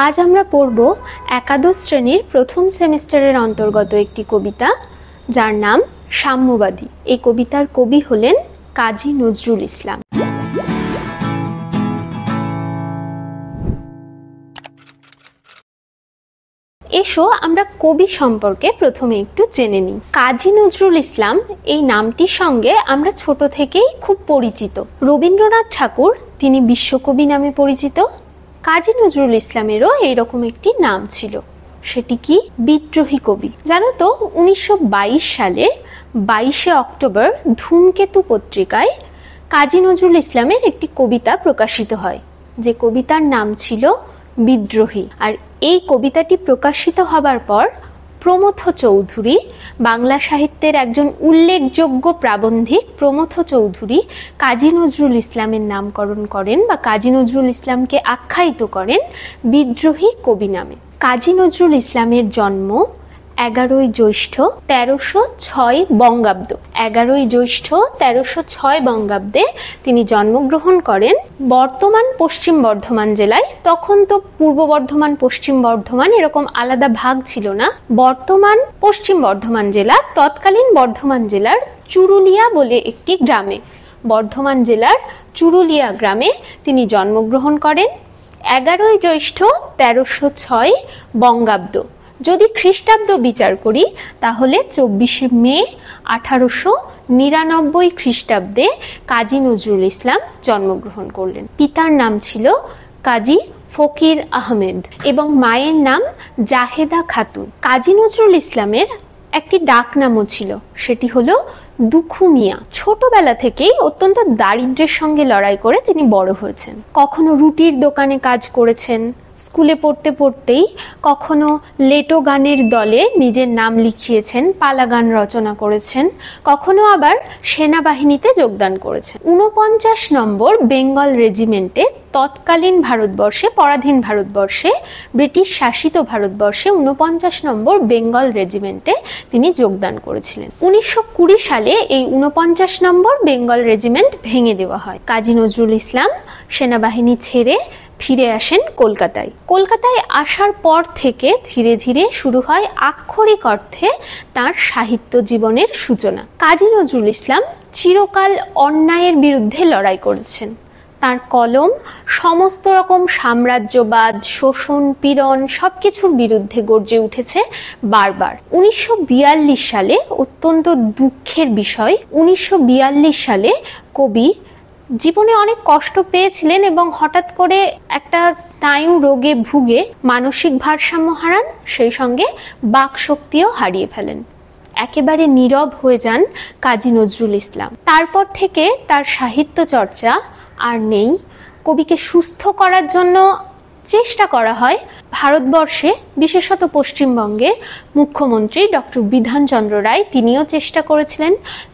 আজ আমরা পড়ব একাদশ শ্রেণীর প্রথম সেমিস্টারের অন্তর্গত একটি কবিতা, যার নাম সাম্যবাদী। এই কবিতার কবি হলেন কাজী নজরুল ইসলাম। এসো আমরা কবি সম্পর্কে প্রথমে একটু জেনে নিই। কাজী নজরুল ইসলাম এই নামটির সঙ্গে আমরা ছোট থেকেই খুব পরিচিত। রবীন্দ্রনাথ ঠাকুর তিনি বিশ্বকবি নামে পরিচিত। কাজী নজরুল ইসলামেরও এইরকম একটি নাম ছিল, সেটি কি বিদ্রোহী কবি। জানো তো 1922 সালে 22শে অক্টোবর ধূমকেতু পত্রিকায় কাজী নজরুল ইসলামের একটি কবিতা প্রকাশিত হয়, যে কবিতার নাম ছিল বিদ্রোহী। আর এই কবিতাটি প্রকাশিত হবার পর প্রমথ চৌধুরী, বাংলা সাহিত্যের একজন উল্লেখযোগ্য প্রাবন্ধিক প্রমথ চৌধুরী কাজী নজরুল ইসলামের নামকরণ করেন বা কাজী নজরুল ইসলামকে আখ্যায়িত করেন বিদ্রোহী কবি নামে। কাজী নজরুল ইসলামের জন্ম 11ই জ্যৈষ্ঠ 1306 বঙ্গাব্দ। 11ই জ্যৈষ্ঠ 1306 বঙ্গাব্দে তিনি জন্মগ্রহণ করেন বর্তমান পশ্চিম বর্ধমান জেলায়। তখন তো পূর্ব বর্ধমান, পশ্চিম বর্ধমান এরকম আলাদা ভাগ ছিল না। বর্তমান পশ্চিম বর্ধমান জেলা তৎকালীন বর্ধমান জেলার চুরুলিয়া বলে একটি গ্রামে, বর্ধমান জেলার চুরুলিয়া গ্রামে তিনি জন্মগ্রহণ করেন 11ই জ্যৈষ্ঠ 1306 বঙ্গাব্দ। যদি খ্রিস্টাব্দ বিচার করি তাহলে 24শে মে 1899 খ্রিস্টাব্দে কাজী নজরুল ইসলাম জন্মগ্রহণ করলেন। পিতার নাম ছিল কাজী ফকির আহমেদ এবং মায়ের নাম জাহেদা খাতুন। কাজী নজরুল ইসলামের একটি ডাক নামও ছিল, সেটি হলো দুখু মিয়া। ছোটবেলা থেকেই অত্যন্ত দারিদ্র্যের সঙ্গে লড়াই করে তিনি বড় হয়েছেন। কখনো রুটির দোকানে কাজ করেছেন, স্কুলে পড়তে পড়তেই কখনো লেটো গানের দলে নিজের নাম লিখিয়েছেন, পালা গান রচনা করেছেন, কখনো আবার সেনাবাহিনীতে যোগদান করেছেন। 49 নম্বর বেঙ্গল রেজিমেন্টে তৎকালীন ভারতবর্ষে, পরাধীন ভারতবর্ষে, ব্রিটিশ শাসিত ভারতবর্ষে 49 নম্বর বেঙ্গল রেজিমেন্টে তিনি যোগদান করেছিলেন। 1920 সালে এই 49 নম্বর বেঙ্গল রেজিমেন্ট ভেঙে দেওয়া হয়। কাজী নজরুল ইসলাম সেনাবাহিনী ছেড়ে ফিরে আসেন কলকাতায়। কলকাতায় আসার পর থেকে ধীরে ধীরে শুরু হয় আক্ষরিক অর্থে তার সাহিত্য জীবনের সূচনা। কাজী নজরুল ইসলাম চিরকাল অন্যায়ের বিরুদ্ধে লড়াই করেছেন। তার কলম সমস্ত রকম সাম্রাজ্যবাদ, শোষণ, পীড়ন সবকিছুর বিরুদ্ধে গর্জে উঠেছে বারবার। 1942 সালে অত্যন্ত দুঃখের বিষয়, 1942 সালে কবি জীবনে অনেক কষ্ট পেয়েছিলেন এবং হঠাৎ করে একটা স্নায়ু রোগে ভুগে মানসিক ভারসাম্য হারান, সেই সঙ্গে বাক শক্তিও হারিয়ে ফেলেন। একেবারে নীরব হয়ে যান কাজী নজরুল ইসলাম। তারপর থেকে তার সাহিত্য চর্চা আর নেই। কবিকে সুস্থ করার জন্য চেষ্টা করা হয়। ভারতবর্ষে বিশেষত পশ্চিমবঙ্গে মুখ্যমন্ত্রী ডক্টর বিধানচন্দ্র রায় তিনিও চেষ্টা করেছিলেন।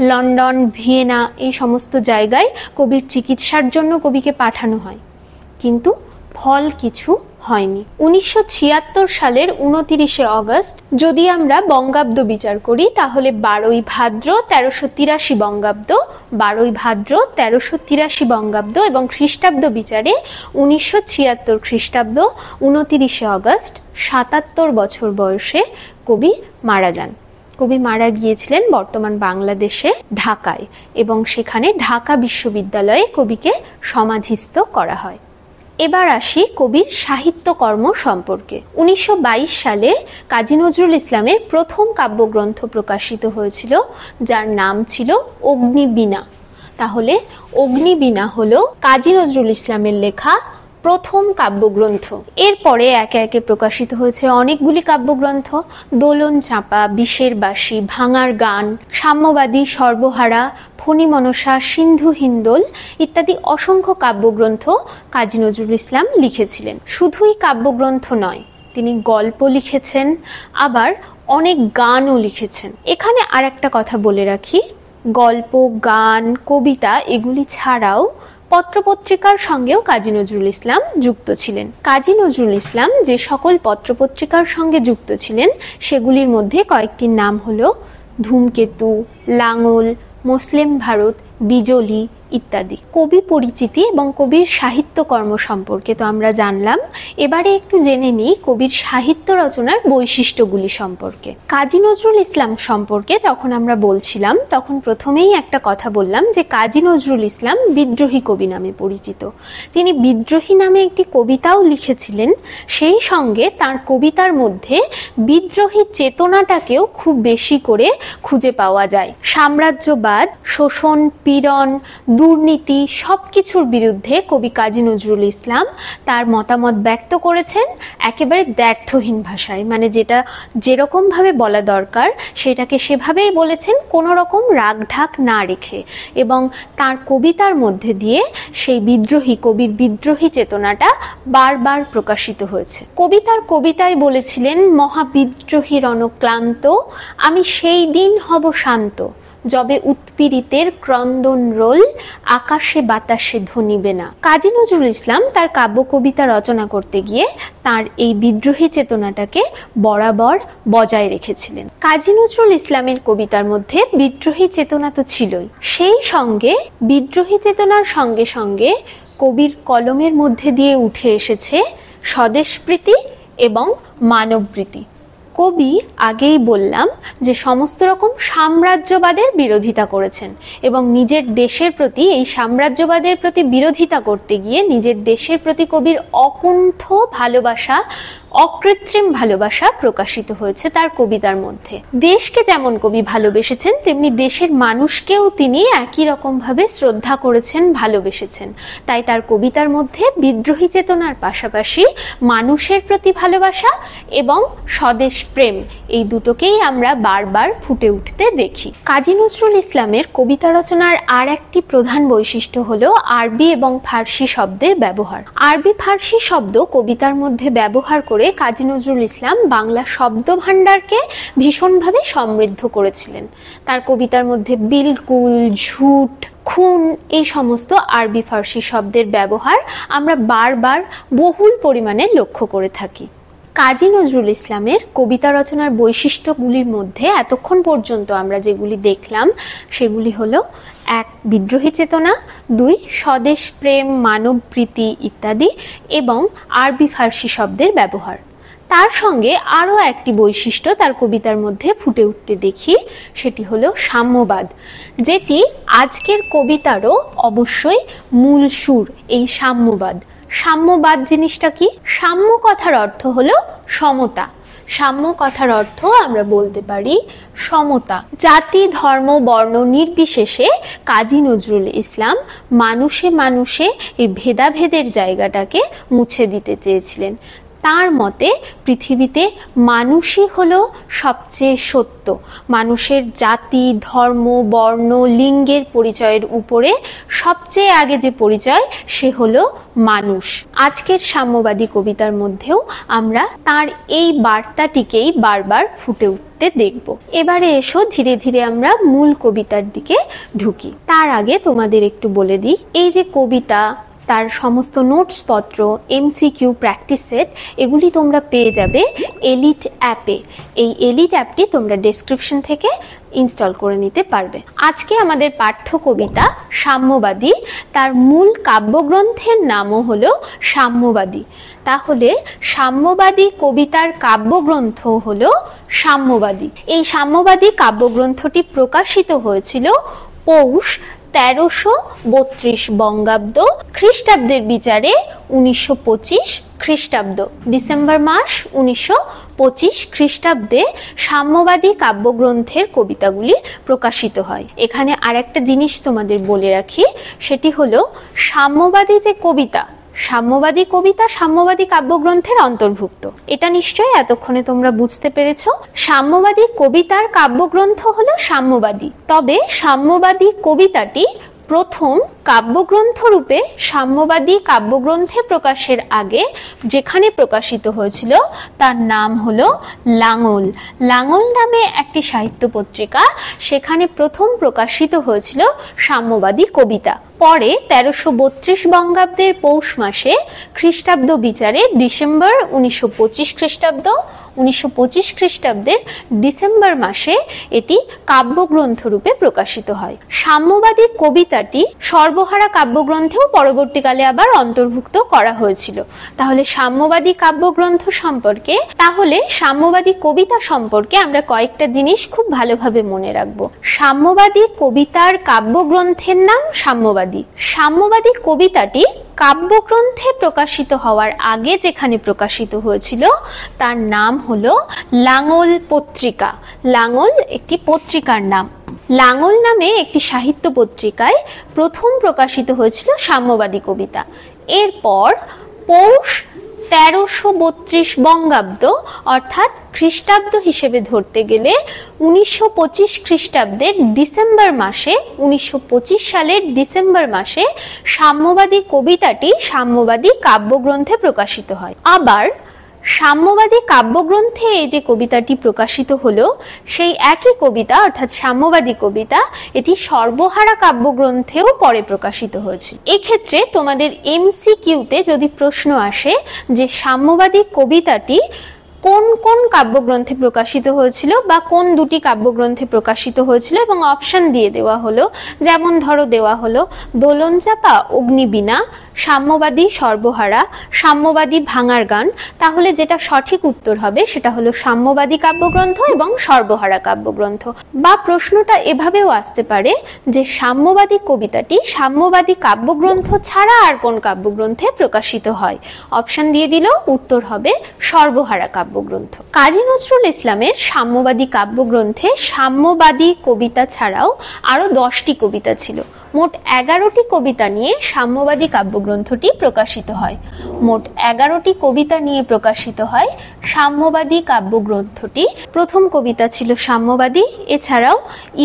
লন্ডন, ভিয়েনা এই সমস্ত জায়গায় কবির চিকিৎসার জন্য কবিকে পাঠানো হয়, কিন্তু ফল কিছু হয়নি। 1976 সালের 29শে অগস্ট যদি আমরা বঙ্গাব্দ বিচার করি তাহলে 12ই ভাদ্র 1383 বঙ্গাব্দ, 12ই ভাদ্র 1383 বঙ্গাব্দ এবং খ্রিস্টাব্দ বিচারে 1976 খ্রিস্টাব্দ 29শে অগস্ট 77 বছর বয়সে কবি মারা যান। কবি মারা গিয়েছিলেন বর্তমান বাংলাদেশে ঢাকায় এবং সেখানে ঢাকা বিশ্ববিদ্যালয়ে কবিকে সমাধিস্থ করা হয়। এবার আসি কবির সাহিত্যকর্ম সম্পর্কে। 1922 সালে কাজী নজরুল ইসলামের প্রথম কাব্যগ্রন্থ প্রকাশিত হয়েছিল, যার নাম ছিল অগ্নিবীণা। তাহলে অগ্নিবীণা হলো কাজী নজরুল ইসলামের লেখা প্রথম কাব্যগ্রন্থ। এরপরে একে একে প্রকাশিত হয়েছে অনেকগুলি কাব্যগ্রন্থ: দোলন চাঁপা, বিষের বাঁশি, ভাঙার গান, সাম্যবাদী, সর্বহারা, ফণী মনসা, সিন্ধু হিন্দোল ইত্যাদি অসংখ্য কাব্যগ্রন্থ কাজী নজরুল ইসলাম লিখেছিলেন। শুধুই কাব্যগ্রন্থ নয়, তিনি গল্প লিখেছেন, আবার অনেক গানও লিখেছেন। এখানে আর একটা কথা বলে রাখি, গল্প, গান, কবিতা এগুলি ছাড়াও পত্রপত্রিকার সঙ্গেও কাজী নজরুল ইসলাম যুক্ত ছিলেন। কাজী নজরুল ইসলাম যে সকল পত্রপত্রিকার সঙ্গে যুক্ত ছিলেন সেগুলির মধ্যে কয়েকটির নাম হলো ধূমকেতু, লাঙল, মুসলিম ভারত, বিজলি, ইত্যাদি। কবি পরিচিতি এবং কবির সাহিত্যকর্ম সম্পর্কে তো আমরা জানলাম। এবারে একটু জেনে নিই কবির সাহিত্য রচনার বৈশিষ্ট্যগুলি সম্পর্কে। কাজী নজরুল ইসলাম সম্পর্কে যখন আমরা বলছিলাম তখন প্রথমেই একটা কথা বললাম যে কাজী নজরুল ইসলাম বিদ্রোহী কবি নামে পরিচিত। তিনি বিদ্রোহী নামে একটি কবিতাও লিখেছিলেন। সেই সঙ্গে তার কবিতার মধ্যে বিদ্রোহী চেতনাটাকেও খুব বেশি করে খুঁজে পাওয়া যায়। সাম্রাজ্যবাদ, শোষণ, পীড়ন, দুর্নীতি সবকিছুর বিরুদ্ধে কবি কাজী নজরুল ইসলাম তার মতামত ব্যক্ত করেছেন একেবারে দ্ব্যর্থহীন ভাষায়, মানে যেটা যেরকম ভাবে বলা দরকার সেটাকে সেভাবেই বলেছেন, কোনো রকম রাগ ঢাক না রেখে। এবং তার কবিতার মধ্যে দিয়ে সেই কবির বিদ্রোহী চেতনাটা বারবার প্রকাশিত হয়েছে। কবি তার কবিতায় বলেছিলেন, মহাবিদ্রোহী রণক্লান্ত আমি সেই দিন হব শান্ত, যবে উৎপীড়িতের ক্রন্দন রোল আকাশে বাতাসে ধ্বনিবে না। কাজী নজরুল ইসলাম তার কাব্য কবিতা রচনা করতে গিয়ে তার এই বিদ্রোহী চেতনাটাকে বরাবর বজায় রেখেছিলেন। কাজী নজরুল ইসলামের কবিতার মধ্যে বিদ্রোহী চেতনা তো ছিলই, সেই সঙ্গে বিদ্রোহী চেতনার সঙ্গে সঙ্গে কবির কলমের মধ্যে দিয়ে উঠে এসেছে স্বদেশপ্রীতি এবং মানবপ্রীতি। কবি আগেই বললাম যে সমস্ত রকম সাম্রাজ্যবাদের বিরোধিতা করেছেন এবং নিজের দেশের প্রতি, এই সাম্রাজ্যবাদের প্রতি বিরোধিতা করতে গিয়ে নিজের দেশের প্রতি কবির অকুণ্ঠ ভালোবাসা, অকৃত্রিম ভালোবাসা প্রকাশিত হয়েছে তার কবিতার মধ্যে। দেশকে যেমন কবি ভালোবেসেছেন তেমনি দেশের মানুষকেও তিনি একই রকম ভাবে শ্রদ্ধা করেছেন, ভালোবেসেছেন। তাই তার কবিতার মধ্যে বিদ্রোহী চেতনার পাশাপাশি মানুষের প্রতি ভালোবাসা এবং স্বদেশ প্রেম, এই দুটোকেই আমরা বারবার ফুটে উঠতে দেখি। কাজী নজরুল ইসলামের কবিতা রচনার আর একটি প্রধান বৈশিষ্ট্য হলো আরবি এবং ফার্সি শব্দের ব্যবহার। আরবি ফার্সি শব্দ কবিতার মধ্যে ব্যবহার করে কাজী নজরুল ইসলাম বাংলা শব্দ ভাণ্ডারকে ভীষণভাবে সমৃদ্ধ করেছিলেন। তার কবিতার মধ্যে বিলকুল, ঝুট, খুন এই সমস্ত আরবি ফার্সি শব্দের ব্যবহার আমরা বারবার বহুল পরিমাণে লক্ষ্য করে থাকি। কাজী নজরুল ইসলামের কবিতা রচনার বৈশিষ্ট্যগুলির মধ্যে এতক্ষণ পর্যন্ত আমরা যেগুলি দেখলাম সেগুলি হলো: 1. বিদ্রোহী চেতনা, 2. স্বদেশ প্রেম, মানবপ্রীতি ইত্যাদি এবং আরবি ফার্সি শব্দের ব্যবহার। তার সঙ্গে আরও একটি বৈশিষ্ট্য তার কবিতার মধ্যে ফুটে উঠতে দেখি, সেটি হলো সাম্যবাদ, যেটি আজকের কবিতারও অবশ্যই মূল সুর, এই সাম্যবাদ। সাম্যবাদ জিনিসটা কি? সাম্য কথার অর্থ হলো সমতা। সাম্য কথার অর্থ আমরা বলতে পারি সমতা। জাতি, ধর্ম, বর্ণ নির্বিশেষে কাজী নজরুল ইসলাম মানুষে মানুষে এই ভেদাভেদের জায়গাটাকে মুছে দিতে চেয়েছিলেন। তার মতে পৃথিবীতে মানুষই হলো সবচেয়ে সত্য। মানুষের জাতি, ধর্ম, বর্ণ, লিঙ্গের পরিচয়ের উপরে সবচেয়ে আগে যে পরিচয় সে হলো মানুষ। আজকের সাম্যবাদী কবিতার মধ্যেও আমরা তার এই বার্তাটিকেই বারবার ফুটে উঠতে দেখব। এবারে এসো ধীরে ধীরে আমরা মূল কবিতার দিকে ঢুকি। তার আগে তোমাদের একটু বলে দিই, এই যে কবিতা, তার সমস্ত নোটস পত্র, এমসিকিউ, প্র্যাকটিস সেট এগুলি তোমরা পেয়ে যাবে এলিট অ্যাপে। এই এলিট অ্যাপটি তোমরা ডেসক্রিপশন থেকে ইনস্টল করে নিতে পারবে। আজকে আমাদের পাঠ্য কবিতা সাম্যবাদী, তার মূল কাব্যগ্রন্থের নামও হলো সাম্যবাদী। তাহলে সাম্যবাদী কবিতার কাব্যগ্রন্থ হলো সাম্যবাদী। এই সাম্যবাদী কাব্যগ্রন্থটি প্রকাশিত হয়েছিল পৌষ 1332 বঙ্গাব্দ, খ্রিস্টাব্দের বিচারে 1925 খ্রিস্টাব্দ, ডিসেম্বর মাস 1925 খ্রিস্টাব্দে সাম্যবাদী কাব্যগ্রন্থের কবিতাগুলি প্রকাশিত হয়। এখানে আরেকটা জিনিস তোমাদের বলে রাখি, সেটি হলো সাম্যবাদী যে কবিতা, সাম্যবাদী কবিতা সাম্যবাদী কাব্যগ্রন্থের অন্তর্ভুক্ত। এটা নিশ্চয়ই এতক্ষণে তোমরা বুঝতে পেরেছো। সাম্যবাদী কবিতার কাব্যগ্রন্থ হলো সাম্যবাদী। তবে সাম্যবাদী কবিতাটি প্রথম কাব্যগ্রন্থ রূপে সাম্যবাদী কাব্যগ্রন্থে প্রকাশের আগে যেখানে প্রকাশিত হয়েছিল তার নাম হলো লাঙল। লাঙল নামে একটি সাহিত্য পত্রিকা, সেখানে প্রথম প্রকাশিত হয়েছিল সাম্যবাদী কবিতা। পরে 1332 বঙ্গাব্দের পৌষ মাসে খ্রিস্টাব্দ বিচারে ডিসেম্বর 1925 খ্রিস্টাব্দ, 1925 খ্রিস্টাব্দের ডিসেম্বর মাসে এটি কাব্যগ্রন্থ রূপে প্রকাশিত হয়। সাম্যবাদী কবিতাটি সর্বহারা কাব্যগ্রন্থেও পরবর্তীকালে আবার অন্তর্ভুক্ত করা হয়েছিল। তাহলে সাম্যবাদী কাব্যগ্রন্থ সম্পর্কে, তাহলে সাম্যবাদী কবিতা সম্পর্কে আমরা কয়েকটা জিনিস খুব ভালোভাবে মনে রাখবো। সাম্যবাদী কবিতার কাব্যগ্রন্থের নাম সাম্যবাদী। সাম্যবাদী কবিতাটি কাব্যগ্রন্থে প্রকাশিত হওয়ার আগে যেখানে প্রকাশিত হয়েছিল তার নাম হলো লাঙল পত্রিকা। লাঙল একটি পত্রিকার নাম। লাঙল নামে একটি সাহিত্য পত্রিকায় প্রথম প্রকাশিত হয়েছিল সাম্যবাদী কবিতা। এরপর পৌষ 1332 বঙ্গাব্দ অর্থাৎ খ্রিস্টাব্দ হিসেবে ধরতে গেলে 1925 খ্রিস্টাব্দের ডিসেম্বর মাসে, 1925 সালের ডিসেম্বর মাসে সাম্যবাদী কবিতাটি সাম্যবাদী কাব্যগ্রন্থে প্রকাশিত হয়। আবার সাম্যবাদী কাব্যগ্রন্থে এই যে কবিতাটি প্রকাশিত হলো, সেই একই কবিতা অর্থাৎ সাম্যবাদী কবিতা এটি সর্বহারা কাব্যগ্রন্থেও পরে প্রকাশিত হয়েছে। এক্ষেত্রে তোমাদের এমসিকিউতে যদি প্রশ্ন আসে যে সাম্যবাদী কবিতাটি কোন কোন কাব্যগ্রন্থে প্রকাশিত হয়েছিল বা কোন দুটি কাব্যগ্রন্থে প্রকাশিত হয়েছিল এবং অপশন দিয়ে দেওয়া হলো, যেমন ধরো দেওয়া হলো দোলনচাপা, অগ্নিবীণা, সাম্যবাদী সর্বহারা, সাম্যবাদী ভাঙার গান, তাহলে যেটা সঠিক উত্তর হবে সেটা হলো সাম্যবাদী কাব্যগ্রন্থ এবং সর্বহারা কাব্যগ্রন্থ। বা প্রশ্নটা এভাবেও আসতে পারে যে সাম্যবাদী কবিতাটি সাম্যবাদী কাব্যগ্রন্থ ছাড়া আর কোন কাব্যগ্রন্থে প্রকাশিত হয়, অপশন দিয়ে দিল উত্তর হবে সর্বহারা কাব্যগ্রন্থ। কাজী নজরুল ইসলামের সাম্যবাদী কাব্যগ্রন্থে সাম্যবাদী কবিতা ছাড়াও আরো 10টি কবিতা ছিল। মোট 11টি কবিতা নিয়ে সাম্যবাদী কাব্যগ্রন্থটি প্রকাশিত হয়। মোট 11টি কবিতা নিয়ে প্রকাশিত হয় সাম্যবাদী কাব্যগ্রন্থটি। প্রথম কবিতা ছিল সাম্যবাদী, এছাড়াও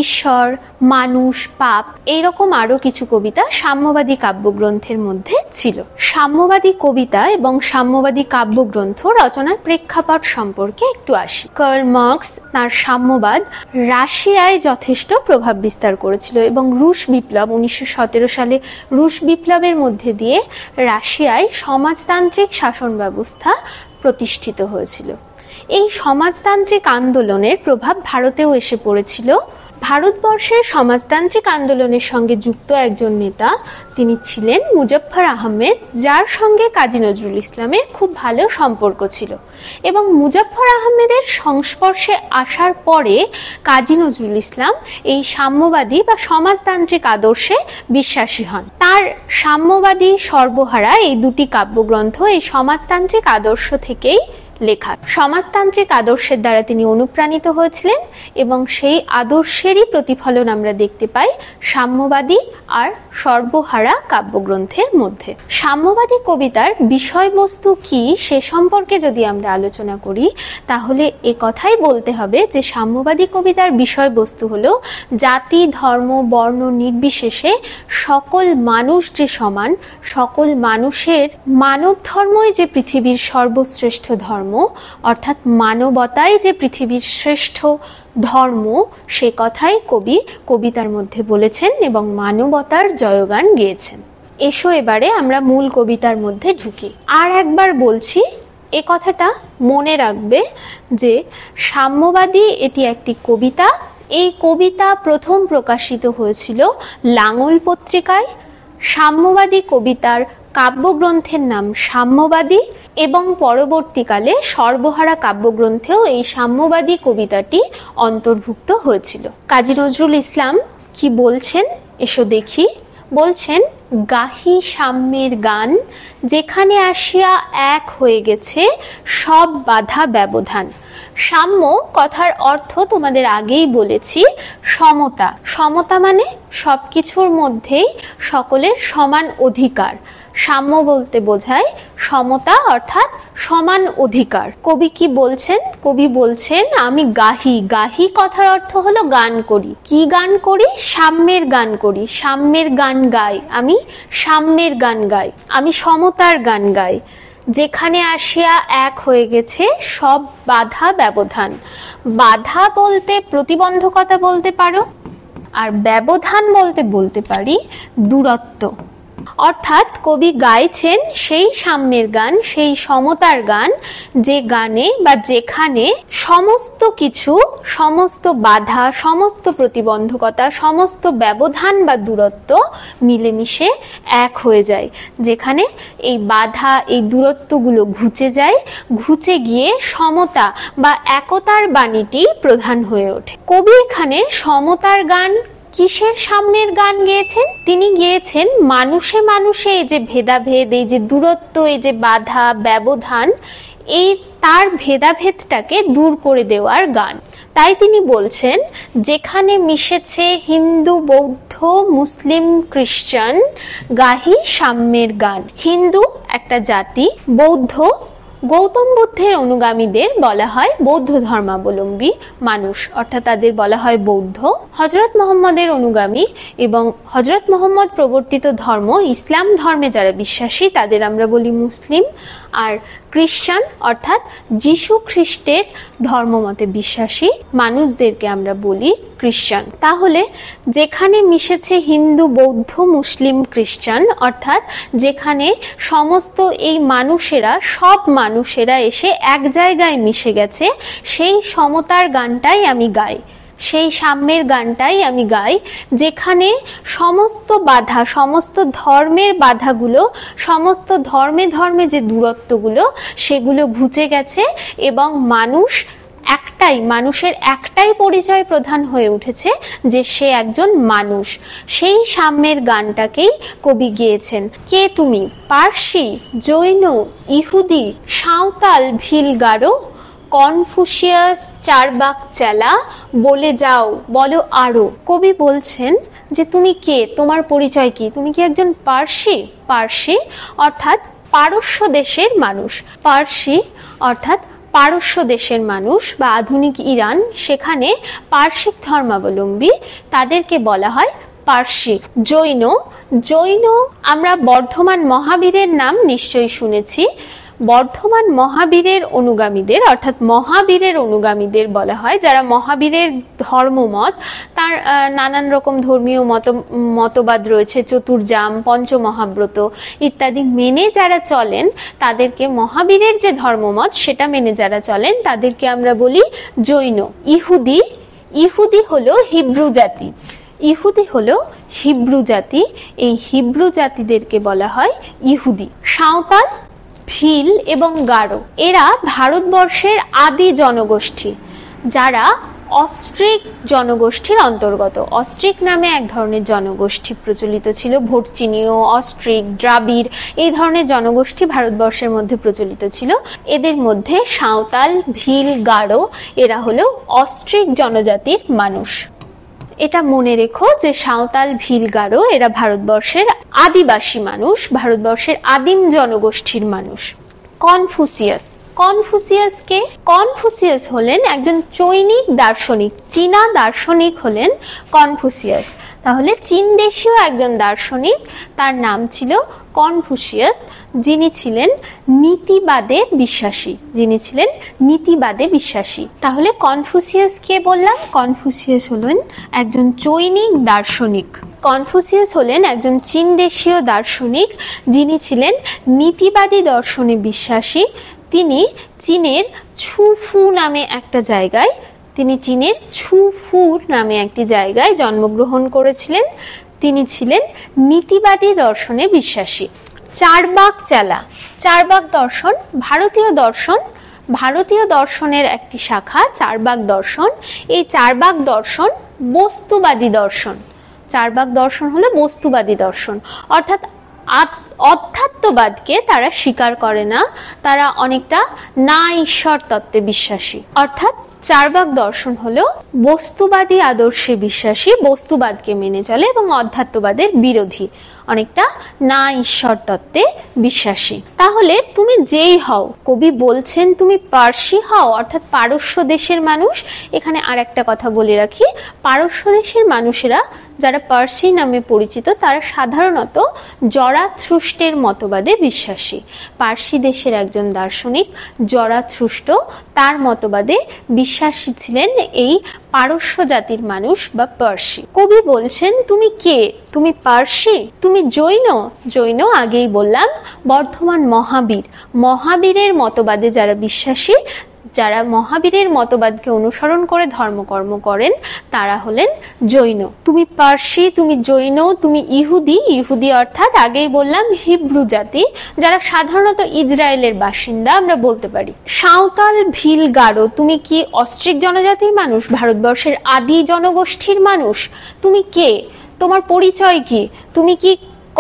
ঈশ্বর, মানুষ, পাপ এইরকম আরো কিছু কবিতা সাম্যবাদী কাব্যগ্রন্থের মধ্যে ছিল। সাম্যবাদী কবিতা এবং সাম্যবাদী কাব্যগ্রন্থ রচনার প্রেক্ষাপট সম্পর্কে একটু আসি। কার্ল মার্কস তার সাম্যবাদ রাশিয়ায় যথেষ্ট প্রভাব বিস্তার করেছিল এবং রুশ বিপ্লব 1917 সালে রুশ বিপ্লবের মধ্যে দিয়ে রাশিয়ায় সমাজতান্ত্রিক শাসন ব্যবস্থা প্রতিষ্ঠিত হয়েছিল। এই সমাজতান্ত্রিক আন্দোলনের প্রভাব ভারতেও এসে পড়েছিল। ভারতবর্ষের সমাজতান্ত্রিক আন্দোলনের সঙ্গে যুক্ত একজন নেতা তিনি ছিলেন মুজফ্ফর আহমেদ, যার সঙ্গে কাজী নজরুল ইসলামের খুব ভালো সম্পর্ক ছিল এবং মুজফ্ফর আহমেদের সংস্পর্শে আসার পরে কাজী নজরুল ইসলাম এই সাম্যবাদী বা সমাজতান্ত্রিক আদর্শে বিশ্বাসী হন। তার সাম্যবাদী সর্বহারা এই দুটি কাব্যগ্রন্থ এই সমাজতান্ত্রিক আদর্শ থেকেই লেখা। সমাজতান্ত্রিক আদর্শের দ্বারা তিনি অনুপ্রাণিত হয়েছিলেন এবং সেই আদর্শেরই প্রতিফলন আমরা দেখতে পাই সাম্যবাদী আর সর্বহারা কাব্যগ্রন্থের মধ্যে। সাম্যবাদী কবিতার বিষয়বস্তু কি সে সম্পর্কে যদি আমরা আলোচনা করি তাহলে এ কথাই বলতে হবে যে সাম্যবাদী কবিতার বিষয়বস্তু হলো জাতি, ধর্ম, বর্ণ নির্বিশেষে সকল মানুষ যে সমান, সকল মানুষের মানব ধর্মই যে পৃথিবীর সর্বশ্রেষ্ঠ ধর্ম, অর্থাৎ মানবতাই যে পৃথিবীর শ্রেষ্ঠ ধর্ম, সে কথাই কবি কবিতার মধ্যে বলেছেন এবং মানবতার জয়গান গেয়েছেন। এসো এবারে আমরা মূল কবিতার মধ্যে ঢুকি। আর একবার বলছি, এ কথাটা মনে রাখবে যে সাম্যবাদী এটি একটি কবিতা। এই কবিতা প্রথম প্রকাশিত হয়েছিল লাঙল পত্রিকায়। সাম্যবাদী কবিতার কাব্যগ্রন্থের নাম সাম্যবাদী এবং পরবর্তীকালে সর্বহারা কাব্যগ্রন্থেও এই সাম্যবাদী কবিতাটি অন্তর্ভুক্ত হয়েছিল। কাজী নজরুল ইসলাম কি বলছেন এসো দেখি। বলছেন, গাহি সাম্যের গান, যেখানে আসিয়া এক হয়ে গেছে সব বাধা ব্যবধান। সাম্য কথার অর্থ তোমাদের আগেই বলেছি সমতা। সমতা মানে সবকিছুর মধ্যেই সকলের সমান অধিকার। সাম্য বলতে বোঝায় সমতা অর্থাৎ সমান অধিকার। কবি কি বলছেন? কবি বলছেন আমি গাহি। গাহি কথার অর্থ হলো গান করি। কি গান করি? সাম্যের গান করি। সাম্যের গান গাই। আমি সাম্যের গান গাই, আমি সমতার গান গাই। যেখানে আসিয়া এক হয়ে গেছে সব বাধা ব্যবধান। বাধা বলতে প্রতিবন্ধকতা বলতে পারো, আর ব্যবধান বলতে পারি দূরত্ব। অর্থাৎ কবি গাইছেন সেই সাম্যের গান, সেই সমতার গান, যে গানে বা যেখানে সমস্ত কিছু, সমস্ত বাধা, সমস্ত প্রতিবন্ধকতা, সমস্ত ব্যবধান বা দূরত্ব মিলেমিশে এক হয়ে যায়, যেখানে এই বাধা, এই দূরত্বগুলো ঘুচে যায়, ঘুচে গিয়ে সমতা বা একতার বাণীটি প্রধান হয়ে ওঠে। কবি এখানে সমতার গান, কিসের সাম্যের গান গেয়েছেন? তিনি গেয়েছেন মানুষে মানুষে এই যে ভেদাভেদ, এই যে দূরত্ব, এই যে বাধা ব্যবধান, এই তার ভেদাভেদটাকে দূর করে দেওয়ার গান। তাই তিনি বলছেন, যেখানে মিশেছে হিন্দু বৌদ্ধ মুসলিম খ্রিস্টান, গাহি সাম্যের গান। হিন্দু একটা জাতি, বৌদ্ধ, গৌতম বুদ্ধের অনুগামীদের বলা হয় বৌদ্ধ ধর্মাবলম্বী মানুষ, অর্থাৎ তাদের বলা হয় বৌদ্ধ। হযরত মুহাম্মদের অনুগামী এবং হযরত মুহাম্মদ প্রবর্তিত ধর্ম ইসলাম ধর্মে যারা বিশ্বাসী তাদের আমরা বলি মুসলিম। আর খ্রিস্টান অর্থাৎ যীশু খ্রিস্টের ধর্মমতে বিশ্বাসী মানুষদেরকে আমরা বলি খ্রিস্টান। তাহলে যেখানে মিশেছে হিন্দু বৌদ্ধ মুসলিম খ্রিস্টান, অর্থাৎ যেখানে সমস্ত এই মানুষেরা, সব মানুষেরা এসে এক জায়গায় মিশে গেছে, সেই সমতার গানটাই আমি গাই, সেই সাম্যের গানটাই আমি গাই। যেখানে সমস্ত বাধা, সমস্ত ধর্মের বাধাগুলো, সমস্ত ধর্মে ধর্মে যে দূরত্বগুলো, সেগুলো ঘুচে গেছে এবং মানুষ একটাই, মানুষের একটাই পরিচয় প্রধান হয়ে উঠেছে যে সে একজন মানুষ। সেই সাম্যের গানটাকেই কবি গেয়েছেন। কে তুমি? পার্সি, জৈন, ইহুদি, সাঁওতাল, ভিল, গারো, কনফুসিয়াস, চারবাক চেলা, বলে যাও, বলো আরো। কবি বলছেন যে তুমি কে, তোমার পরিচয় কি? তুমি কি একজন পার্সি? পার্সি অর্থাৎ পারস্য দেশের মানুষ। পার্সি অর্থাৎ পারস্য দেশের মানুষ বা আধুনিক ইরান, সেখানে পার্সিক ধর্মাবলম্বী, তাদেরকে বলা হয় পার্সি। জৈন, জৈন আমরা বর্ধমান মহাবীরের নাম নিশ্চয়ই শুনেছি। বর্ধমান মহাবীরের অনুগামীদের, অর্থাৎ মহাবীরের অনুগামীদের বলা হয়, যারা মহাবীরের ধর্মমত, তার নানান রকম ধর্মীয় মতবাদ রয়েছে, চতুর্জাম, পঞ্চমহাব্রত ইত্যাদি মেনে যারা চলেন, তাদেরকে মহাবীরের যে ধর্মমত সেটা মেনে যারা চলেন তাদেরকে আমরা বলি জৈন। ইহুদি, ইহুদি হলো হিব্রু জাতি, ইহুদি হলো হিব্রু জাতি, এই হিব্রু জাতিদেরকে বলা হয় ইহুদি। সাঁওতাল, ভিল এবং গারো, এরা ভারতবর্ষের আদি জনগোষ্ঠী, যারা অস্ট্রিক জনগোষ্ঠীর অন্তর্গত। অস্ট্রিক নামে এক ধরনের জনগোষ্ঠী প্রচলিত ছিল, ভোটচিনীয়, অস্ট্রিক, দ্রাবিড়, এই ধরনের জনগোষ্ঠী ভারতবর্ষের মধ্যে প্রচলিত ছিল। এদের মধ্যে সাঁওতাল, ভিল, গারো এরা হলো অস্ট্রিক জনজাতির মানুষ। এটা মনে রেখো যে সাঁওতাল, ভিল, গারো এরা ভারতবর্ষের আদিবাসী মানুষ, ভারতবর্ষের আদিম জনগোষ্ঠীর মানুষ। কনফুসিয়াস, কনফুসিয়াস কে? কনফুসিয়াস হলেন একজন চৈনিক দার্শনিক, চীনা দার্শনিক হলেন কনফুসিয়াস। তাহলে চীন দেশীয় একজন দার্শনিক, তার নাম ছিল কনফুসিয়াস, যিনি ছিলেন নীতিবাদে বিশ্বাসী, যিনি ছিলেন নীতিবাদে বিশ্বাসী। তাহলে কনফুসিয়াস কে বললাম? কনফুসিয়াস হলেন একজন চৈনিক দার্শনিক। কনফুসিয়াস হলেন একজন চীন দেশীয় দার্শনিক, যিনি ছিলেন নীতিবাদী দর্শনে বিশ্বাসী। তিনি চীনের ছুফু নামে একটা জায়গায়, তিনি চীনের ছুফু নামে একটি জায়গায় জন্মগ্রহণ করেছিলেন। তিনি ছিলেন নীতিবাদী দর্শনে বিশ্বাসী। চারবাক চেলা, চারবাক দর্শন ভারতীয় দর্শন, ভারতীয় দর্শনের একটি শাখা চারবাক দর্শন। এই চারবাক দর্শন বস্তুবাদী দর্শন। চারবাক দর্শন হলো বস্তুবাদী দর্শন, অর্থাৎ অধ্যাত্মবাদকে তারা স্বীকার করে না, তারা অনেকটা না ঈশ্বর তত্ত্বে বিশ্বাসী। অর্থাৎ চারবাক দর্শন হলো বস্তুবাদী আদর্শে বিশ্বাসী, বস্তুবাদকে মেনে চলে এবং অধ্যাত্মবাদের বিরোধী, অনেকটা না ঈশ্বর তত্ত্বে বিশ্বাসী। তাহলে তুমি যেই হও, কবি বলছেন তুমি পার্সি হও, অর্থাৎ পারস্য দেশের মানুষ। এখানে আর একটা কথা বলে রাখি, পারস্য দেশের মানুষেরা যারা পার্সি নামে পরিচিত, তারা সাধারণত জরাথ্রুষ্টের মতবাদে বিশ্বাসী। পার্সি দেশের একজন দার্শনিক জরাথ্রুষ্ট, তার মতবাদে বিশ্বাসী ছিলেন এই পারস্য জাতির মানুষ বা পার্সি। কবি বলছেন তুমি কে? তুমি পার্সি? তুমি জৈন? জৈন আগেই বললাম বর্ধমান মহাবীর। মহাবীরের মতবাদে যারা বিশ্বাসী, যারা মহাবীরের মতবাদকে অনুসরণ করে ধর্মকর্ম করেন, তারা হলেন জৈন। তুমি পার্সি, তুমি জৈন, তুমি ইহুদি। ইহুদি অর্থাৎ আগেই বললাম হিব্রু জাতি, যারা সাধারণত ইসরায়েলের বাসিন্দা আমরা বলতে পারি। সাঁওতাল, ভিল, গারো, তুমি কি অস্ট্রিক জনজাতির মানুষ, ভারতবর্ষের আদি জনগোষ্ঠীর মানুষ? তুমি কে? তোমার পরিচয় কি? তুমি কি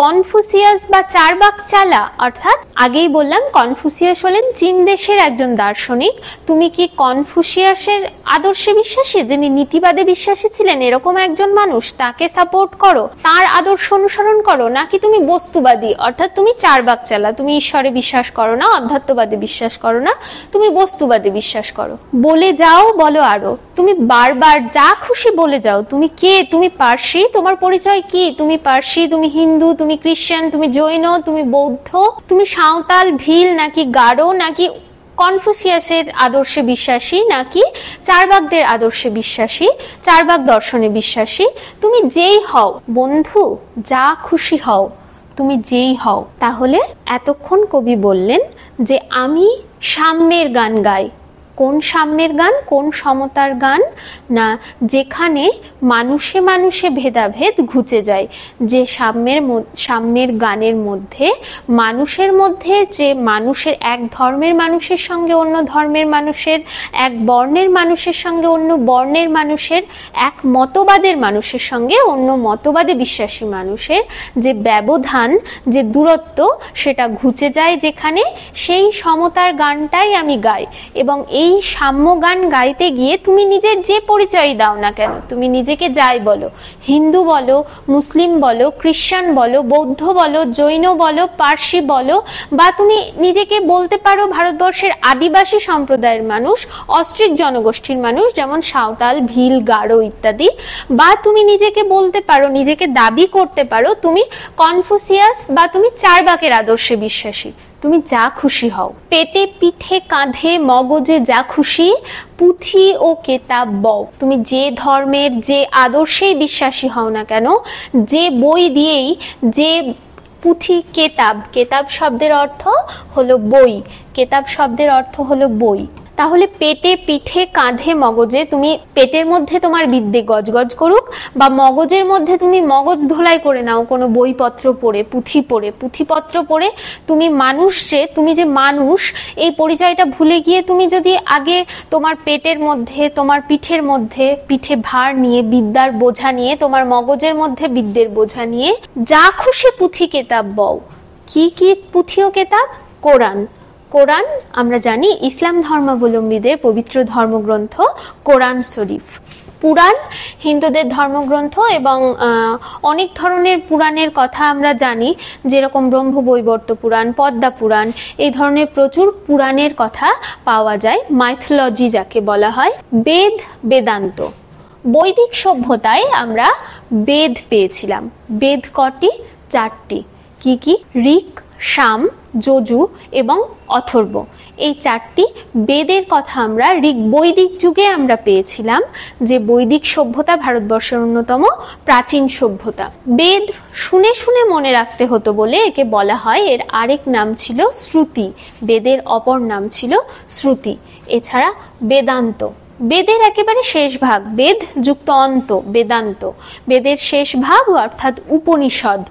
কনফুসিয়াস বা চারবাক চালা? অর্থাৎ আগেই বললাম কনফুসিয়াস হলেন চীন দেশের একজন দার্শনিক। তুমি কি কনফুসিয়াসের আদর্শে বিশ্বাসী, যিনি নীতিবাদে বিশ্বাসী ছিলেন, এরকম একজন মানুষ? তাকে সাপোর্ট করো, তার আদর্শ অনুসরণ করো, নাকি তুমি বস্তুবাদী অর্থাৎ তুমি চারবাক চালা, তুমি ঈশ্বরে বিশ্বাস করো না, অধ্যাত্মবাদে বিশ্বাস করো না, তুমি বস্তুবাদে বিশ্বাস করো? বলে যাও, বলো আরো। তুমি বারবার যা খুশি বলে যাও। তুমি কে? তুমি পার্সি? তোমার পরিচয় কি? তুমি পার্সি, তুমি হিন্দু, তুমি খ্রিস্টান, তুমি জৈন, তুমি বৌদ্ধ, তুমি সাঁওতাল, ভিল নাকি গারো, নাকি কনফুসিয়াসের আদর্শে বিশ্বাসী, নাকি চারবাকদের আদর্শে বিশ্বাসী, চারবাক দর্শনে বিশ্বাসী? তুমি যেই হও বন্ধু, যা খুশি হও, তুমি যেই হও। তাহলে এতক্ষণ কবি বললেন যে আমি সাম্যের গান গাই। কোন সাম্যের গান? কোন সমতার গান? না, যেখানে মানুষে মানুষে ভেদাভেদ ঘুচে যায়, যে সাম্যের গানের মধ্যে মানুষের মধ্যে, যে মানুষের এক ধর্মের মানুষের সঙ্গে অন্য ধর্মের মানুষের, এক বর্ণের মানুষের সঙ্গে অন্য বর্ণের মানুষের, এক মতবাদের মানুষের সঙ্গে অন্য মতবাদে বিশ্বাসী মানুষের যে ব্যবধান, যে দূরত্ব, সেটা ঘুচে যায় যেখানে, সেই সমতার গানটাই আমি গাই। এবং এই সাম্য গান গাইতে গিয়ে তুমি নিজের যে পরিচয় দাও না কেন, তুমি নিজেকে যাই বলো, হিন্দু বলো, মুসলিম বলো, খ্রিস্টান বলো, বৌদ্ধ বলো, জৈন বলো, পার্সি বলো, বা তুমি নিজেকে বলতে পারো ভারতবর্ষের আদিবাসী সম্প্রদায়ের মানুষ, অস্ট্রিক জনগোষ্ঠীর মানুষ যেমন সাঁওতাল, ভিল, গারো ইত্যাদি, বা তুমি নিজেকে বলতে পারো, নিজেকে দাবি করতে পারো তুমি কনফুসিয়াস বা তুমি চারবাকের আদর্শে বিশ্বাসী। তুমি যা খুশি হও, পেটে পিঠে কাঁধে মগজে যা খুশি, পুঁথি ও কেতাব বও। তুমি যে ধর্মের, যে আদর্শেই বিশ্বাসী হও না কেন, যে বই দিয়েই, যে পুঁথি, কেতাব, কেতাব শব্দের অর্থ হলো বই, কেতাব শব্দের অর্থ হলো বই। তাহলে পেটে পিঠে কাঁধে মগজে, তুমি পেটের মধ্যে তোমার বিদ্যে গজগজ করুক, বা মগজের মধ্যে তুমি মগজ ধোলাই করে নাও কোনো বইপত্র পড়ে, পুঁথিপত্র পড়ে, তুমি মানুষ, যে তুমি যে মানুষ এই পরিচয়টা ভুলে গিয়ে তুমি যদি আগে তোমার পেটের মধ্যে, তোমার পিঠের মধ্যে পিঠে ভার নিয়ে, বিদ্যার বোঝা নিয়ে, তোমার মগজের মধ্যে বিদ্যের বোঝা নিয়ে যা খুশি পুঁথি কেতাব বও। কি কি পুঁথি ও কেতাব? কোরআন। কোরআন আমরা জানি ইসলাম ধর্মাবলম্বীদের পবিত্র ধর্মগ্রন্থ কোরআন শরীফ। পুরাণ হিন্দুদের ধর্মগ্রন্থ, এবং অনেক ধরনের পুরাণের কথা আমরা জানি, যেরকম ব্রহ্মবৈবর্ত পুরাণ, পদ্মা পুরাণ, এই ধরনের প্রচুর পুরাণের কথা পাওয়া যায়, মাইথোলজি যাকে বলা হয়। বেদ, বেদান্ত। বৈদিক সভ্যতায় আমরা বেদ পেয়েছিলাম। বেদ কটি? 4টি। কি কি? ঋক, সাম, যজু এবং অথর্ব। এই 4টি বেদের কথা আমরা বৈদিক যুগে আমরা পেয়েছিলাম, যে বৈদিক সভ্যতা ভারতবর্ষের অন্যতম প্রাচীন সভ্যতা। বেদ শুনে শুনে মনে রাখতে হতো বলে একে বলা হয়, এর আরেক নাম ছিল শ্রুতি। বেদের অপর নাম ছিল শ্রুতি। এছাড়া বেদান্ত, বেদের একেবারে শেষ ভাগ, বেদ যুক্ত অন্ত, বেদান্ত। বেদের শেষ ভাগ অর্থাৎ উপনিষদ।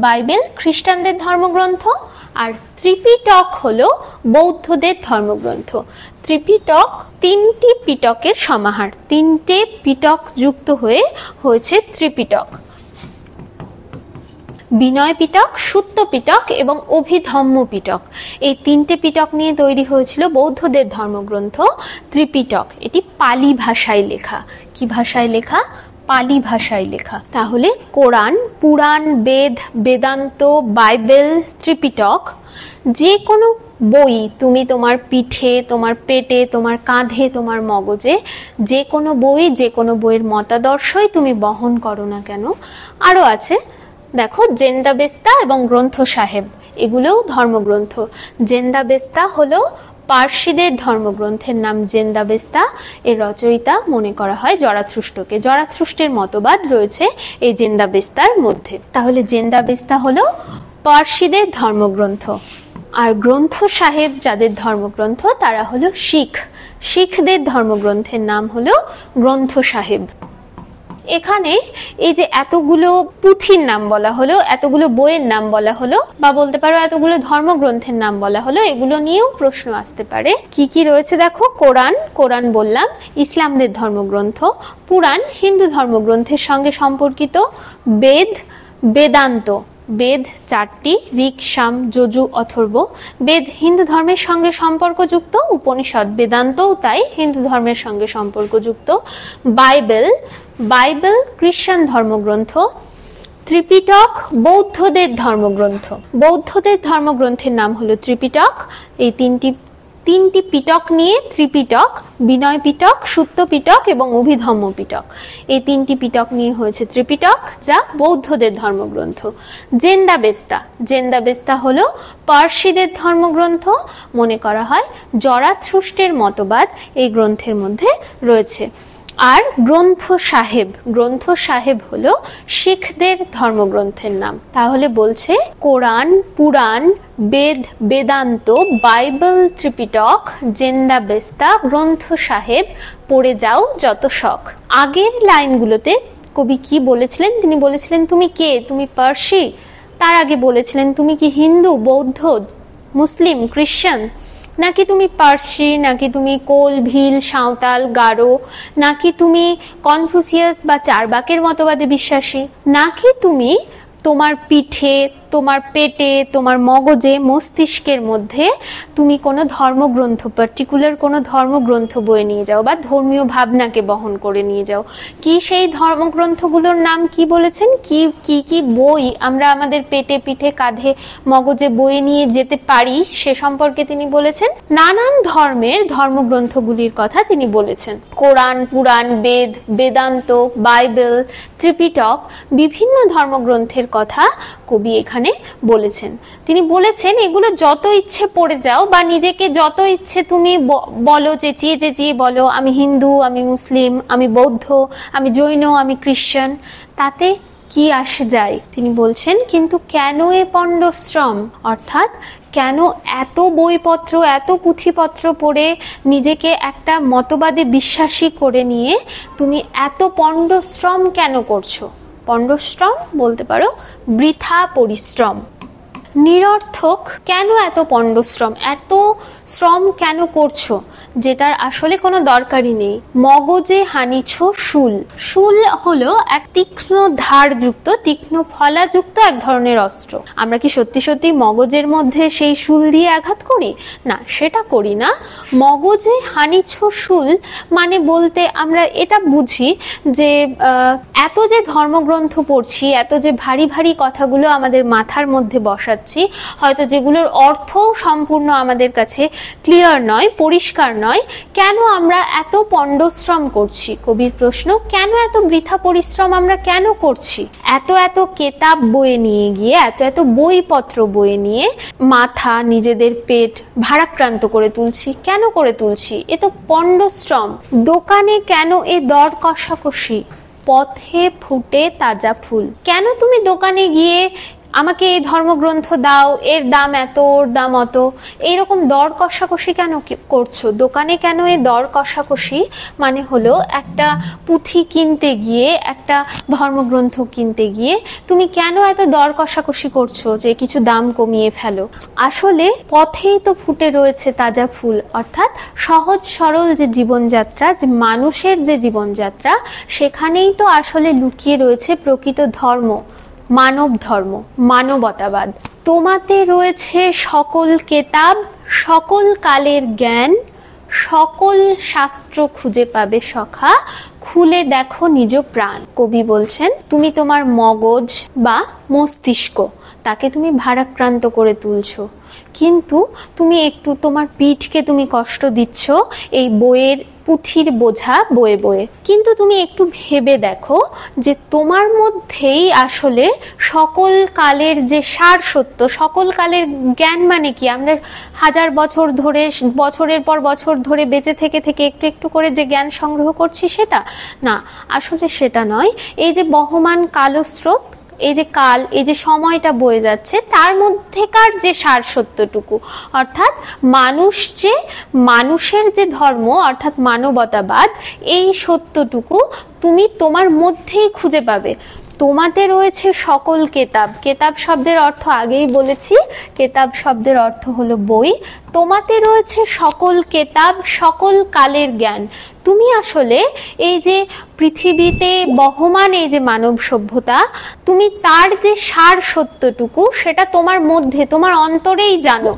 বাইবেল খ্রিস্টানদের ধর্মগ্রন্থ, আর ত্রিপিটক হলো বৌদ্ধদের ধর্মগ্রন্থ। ত্রিপিটক 3টি পিটকের সমাহার, 3টে পিটক যুক্ত হয়ে হয়েছে ত্রিপিটক। বিনয় পিটক, সুত্ত পিটক এবং অভিধম্ম পিটক, এই 3টে পিটক নিয়ে তৈরি হয়েছিল বৌদ্ধদের ধর্মগ্রন্থ ত্রিপিটক। এটি পালি ভাষায় লেখা। কি ভাষায় লেখা? পালি ভাষায় লেখা। তাহলে কোরআন, পুরাণ, বেদ, বেদান্ত, বাইবেল, ত্রিপিটক, যে কোনো বই তুমি তোমার পিঠে, তোমার পেটে, তোমার কাঁধে, তোমার মগজে, যে কোনো বই, যে কোনো বইয়ের মতাদর্শই তুমি বহন করো না কেন। আরো আছে, দেখো, জেন্দাবেস্তা এবং গ্রন্থ সাহেব, এগুলোও ধর্মগ্রন্থ। জেন্দাবেস্তা হলো পার্সিদের ধর্মগ্রন্থের নাম জেন্দাবেস্তা। এর রচয়িতা মনে করা হয় জরাথুস্ট্রকে। জরাথুস্ট্রের মতবাদ রয়েছে এই জেন্দাবেস্তার মধ্যে। তাহলে জেন্দাবেস্তা হলো পার্সিদের ধর্মগ্রন্থ। আর গ্রন্থ সাহেব যাদের ধর্মগ্রন্থ তারা হলো শিখ। শিখদের ধর্মগ্রন্থের নাম হলো গ্রন্থ সাহেব। এখানে এই যে এতগুলো পুঁথির নাম বলা হলো, এতগুলো বইয়ের নাম বলা হলো, বা বলতে পারো এতগুলো ধর্মগ্রন্থের নাম বলা হলো, এগুলো নিয়েও প্রশ্ন আসতে পারে। কি কি রয়েছে দেখো, কোরআন, কোরআন বললাম ইসলামদের ধর্মগ্রন্থ। পুরাণ হিন্দু ধর্মগ্রন্থের সঙ্গে সম্পর্কিত। বেদ, বেদান্ত, বেদ 4টি, ঋক, সাম, যজু, অথর্ব। বেদ হিন্দু ধর্মের সঙ্গে সম্পর্কযুক্ত। উপনিষদ, বেদান্তও তাই হিন্দু ধর্মের সঙ্গে সম্পর্কযুক্ত। বাইবেল, বাইবেল খ্রিস্টান ধর্মগ্রন্থ। ত্রিপিটক বৌদ্ধদের ধর্মগ্রন্থ। বৌদ্ধদের ধর্মগ্রন্থের নাম হলো ত্রিপিটক। এই তিনটি পিটক নিয়ে ত্রিপিটক, বিনয় পিটক, সুত্ত পিটক এবং অভিধম্ম পিটক, এই 3টি পিটক নিয়ে হয়েছে ত্রিপিটক, যা বৌদ্ধদের ধর্মগ্রন্থ। জেন্দাবেস্তা, জেন্দাবেস্তা হলো পার্সিদের ধর্মগ্রন্থ। মনে করা হয় জরাথুস্ট্রের মতবাদ এই গ্রন্থের মধ্যে রয়েছে। আর গ্রন্থ সাহেব, গ্রন্থ সাহেব হলো শিখদের ধর্মগ্রন্থের নাম। তাহলে বলছে কোরআন, পুরাণ, বেদ, বেদান্ত, বাইবেল, ত্রিপিটক, জেন্দাবেস্তা, গ্রন্থ সাহেব পড়ে যাও যত শখ। আগের লাইনগুলোতে কবি কি বলেছিলেন? তিনি বলেছিলেন তুমি কে, তুমি পার্সি। তার আগে বলেছিলেন তুমি কি হিন্দু, বৌদ্ধ, মুসলিম, খ্রিস্টান, নাকি তুমি পার্সি, নাকি তুমি কোল, ভিল, সাঁওতাল, গারো, নাকি তুমি কনফুসিয়াস বা চারবাকের মতবাদে বিশ্বাসী, নাকি তুমি তোমার পিঠে, তোমার পেটে, তোমার মগজে, মস্তিষ্কের মধ্যে তুমি কোনো ধর্মগ্রন্থ, পার্টিকুলার কোনো ধর্মগ্রন্থ বয়ে নিয়ে যাও বা ধর্মীয় ভাবনাকে বহন করে নিয়ে যাও। কি সেই ধর্মগ্রন্থগুলোর নাম কি বলেছেন? কি কি কি বই আমরা আমাদের পেটে, পিঠে, কাঁধে, মগজে বয়ে নিয়ে যেতে পারি সে সম্পর্কে তিনি বলেছেন। নানান ধর্মের ধর্মগ্রন্থগুলির কথা তিনি বলেছেন। কোরআন, পুরাণ, বেদ, বেদান্ত, বাইবেল, ত্রিপিটক, বিভিন্ন ধর্মগ্রন্থের কথা কবি এখানে বলেছেন। তিনি বলেছেন এগুলো যত ইচ্ছে পড়ে যাও বা নিজেকে যত ইচ্ছে তুমি বলো, চেঁচিয়ে চেঁচিয়ে বলো আমি হিন্দু, আমি মুসলিম, আমি বৌদ্ধ, আমি জৈন, আমি খ্রিস্টান, তাতে কি আসে যায়? তিনি বলছেন কিন্তু কেন এ পণ্ডশ্রম, অর্থাৎ কেন এত বইপত্র, এত পুঁথিপত্র পড়ে নিজেকে একটা মতবাদে বিশ্বাসী করে নিয়ে তুমি এত পণ্ডশ্রম কেন করছো? পণ্ডশ্রম বলতে পারো বৃথা পরিশ্রম, নিরর্থক। কেন এত পণ্ডশ্রম, এত শ্রম কেন করছো যেটার আসলে কোনো দরকারই নেই? মগজে হানিছ শুল। শুল হলো এক তীক্ষ্ণ ধারযুক্ত, তীক্ষ্ণ ফলাযুক্ত এক ধরনের অস্ত্র। আমরা কি সত্যি সত্যি মগজের মধ্যে সেই শুল দিয়ে আঘাত করি? না, সেটা করি না। মগজে হানিছ শুল মানে বলতে আমরা এটা বুঝি যে এত যে ধর্মগ্রন্থ পড়ছি, এত যে ভারী ভারী কথাগুলো আমাদের মাথার মধ্যে বসাচ্ছি, হয়তো যেগুলোর অর্থ সম্পূর্ণ আমাদের কাছে ক্লিয়ার নয়, পরিষ্কার নয়, কেন আমরা এত পণ্ডশ্রম করছি? কবির প্রশ্ন, কেন এত বৃথা পরিশ্রম আমরা কেন করছি? এত এত কেতাব বয়ে নিয়ে গিয়ে, এত এত বইপত্র বয়ে নিয়ে মাথা, নিজেদের পেট ভারাক্রান্ত করে তুলছি। কেন করে তুলছি? এ তো পণ্ডশ্রম। দোকানে কেন এ দর কষাকষি? পথে ফুটে তাজা ফুল। কেন তুমি দোকানে গিয়ে আমাকে এই ধর্মগ্রন্থ দাও, এর দাম এত, ওর দাম অত, এইরকম দর কষাকষি কেন করছো? দোকানে কেন এই দর কষাকষি? মানে হলো একটা পুঁথি কিনতে গিয়ে, একটা ধর্মগ্রন্থ কিনতে গিয়ে তুমি কেন এত দর কষাকষি করছো যে কিছু দাম কমিয়ে ফেলো? আসলে পথেই তো ফুটে রয়েছে তাজা ফুল, অর্থাৎ সহজ সরল যে জীবনযাত্রা, যে মানুষের যে জীবনযাত্রা, সেখানেই তো আসলে লুকিয়ে রয়েছে প্রকৃত ধর্ম, মানব ধর্ম, মানবতাবাদ। তোমাতে রয়েছে সকল কেতাব, সকল কালের জ্ঞান, সকল শাস্ত্র খুঁজে পাবে সখা, খুলে দেখো নিজ প্রাণ। কবি বলছেন তুমি তোমার মগজ বা মস্তিষ্ক, তাকে তুমি ভারাক্রান্ত করে তুলছো। কিন্তু তুমি একটু তোমার পিঠকে তুমি কষ্ট দিচ্ছ এই বইয়ের পুঁথির বোঝা বয়ে বয়ে। কিন্তু তুমি একটু ভেবে দেখো যে তোমার মধ্যেই আসলে সকল কালের যে সার সত্য, সকল কালের জ্ঞান মানে কি, আমরা হাজার বছর ধরে, বছরের পর বছর ধরে বেঁচে থেকে থেকে একটু একটু করে যে জ্ঞান সংগ্রহ করছি সেটা না, আসলে সেটা নয়। এই যে বহমান কালস্রোত, এই যে কাল, এই যে সময়টা বয়ে যাচ্ছে, তার মধ্যেকার যে সার সত্যটুকু, অর্থাৎ মানুষের যে ধর্ম অর্থাৎ মানবতাবাদ, এই সত্যটুকু তুমি তোমার মধ্যেই খুঁজে পাবে। তোমাতে রয়েছে সকল কেতাব। কেতাব শব্দের অর্থ আগেই বলেছি, কেতাব শব্দের অর্থ হলো বই। তোমাতে রয়েছে সকল কেতাব, সকল কালের জ্ঞান। তুমি আসলে এই যে পৃথিবীতে বহমান এই যে মানব সভ্যতা, তুমি তার যে সার সত্যটুকু সেটা তোমার মধ্যে, তোমার অন্তরেই জানো।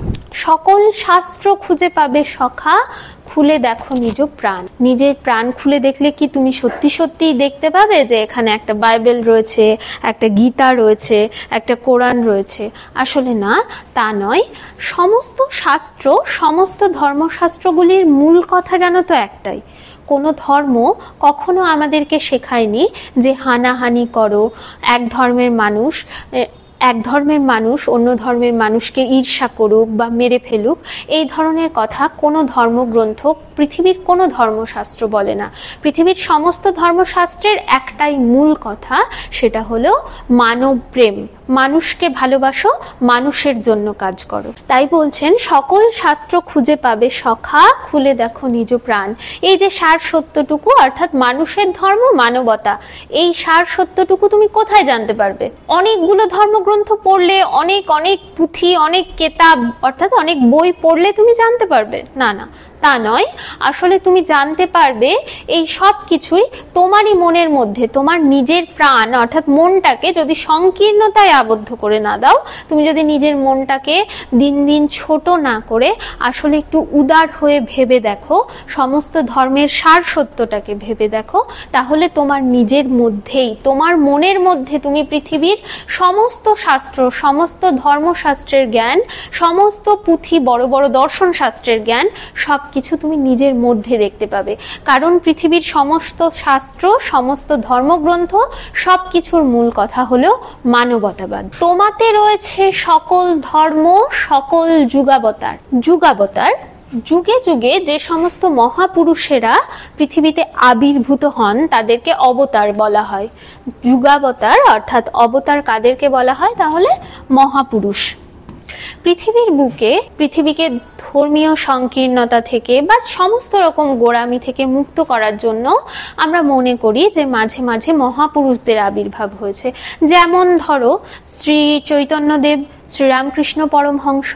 সকল শাস্ত্র খুঁজে পাবে সখা, খুলে দেখো নিজ প্রাণ। নিজের প্রাণ খুলে দেখলে কি তুমি সত্যি সত্যি দেখতে পাবে যে এখানে একটা বাইবেল রয়েছে, একটা গীতা রয়েছে, একটা কোরআন রয়েছে? আসলে না, তা নয়। সমস্ত শাস্ত্র, সমস্ত ধর্মশাস্ত্রগুলির মূল কথা জানো তো একটাই, কোনো ধর্ম কখনো আমাদেরকে শেখায়নি যে হানাহানি করো, এক ধর্মের মানুষ অন্য ধর্মের মানুষকে ঈর্ষা করুক বা মেরে ফেলুক, এই ধরনের কথা কোনো ধর্মগ্রন্থ, পৃথিবীর কোনো ধর্মশাস্ত্র বলে না। পৃথিবীর সমস্ত ধর্মশাস্ত্রের একটাই মূল কথা, সেটা হলো মানব প্রেম। মানুষকে ভালোবাসো, মানুষের জন্য কাজ করো। তাই বলছেন সকল শাস্ত্র খুঁজে পাবে সখা, খুলে দেখো নিজ প্রাণ। এই যে সার সত্যটুকু অর্থাৎ মানুষের ধর্ম, মানবতা, এই সার সত্যটুকু তুমি কোথায় জানতে পারবে? অনেকগুলো ধর্মগ্রন্থ পড়লে, অনেক পুঁথি, অনেক কেতাব অর্থাৎ অনেক বই পড়লে তুমি জানতে পারবে? না, তা নয়। আসলে তুমি জানতে পারবে এই সব কিছুই তোমারই মনের মধ্যে। তোমার নিজের প্রাণ অর্থাৎ মনটাকে যদি সংকীর্ণতায় আবদ্ধ করে না দাও, তুমি যদি নিজের মনটাকে দিন দিন ছোট না করে আসলে একটু উদার হয়ে ভেবে দেখো, সমস্ত ধর্মের সার সত্যটাকে ভেবে দেখো, তাহলে তোমার নিজের মধ্যেই, তোমার মনের মধ্যে তুমি পৃথিবীর সমস্ত শাস্ত্র, সমস্ত ধর্মশাস্ত্রের জ্ঞান, সমস্ত পুঁথি, বড় বড় দর্শন শাস্ত্রের জ্ঞান সবকিছু তুমি নিজের মধ্যে দেখতে পাবে। কারণ পৃথিবীর সমস্ত শাস্ত্র, সমস্ত ধর্মগ্রন্থ সবকিছুর মূল কথা হলো মানবতাবাদ। তোমাতে রয়েছে সকল ধর্ম, সকল যুগাবতার। যুগে যুগে যে সমস্ত মহাপুরুষেরা পৃথিবীতে আবির্ভূত হন তাদেরকে অবতার বলা হয়। যুগাবতার অর্থাৎ অবতার কাদেরকে বলা হয়? তাহলে মহাপুরুষ। পৃথিবীর বুকে পৃথিবীকে ধর্মীয় সংকীর্ণতা থেকে বা সমস্ত রকম গোড়ামি থেকে মুক্ত করার জন্য আমরা মনে করি যে মাঝে মাঝে মহাপুরুষদের আবির্ভাব হয়েছে। যেমন ধরো শ্রী চৈতন্যদেব, শ্রীরামকৃষ্ণ পরমহংস,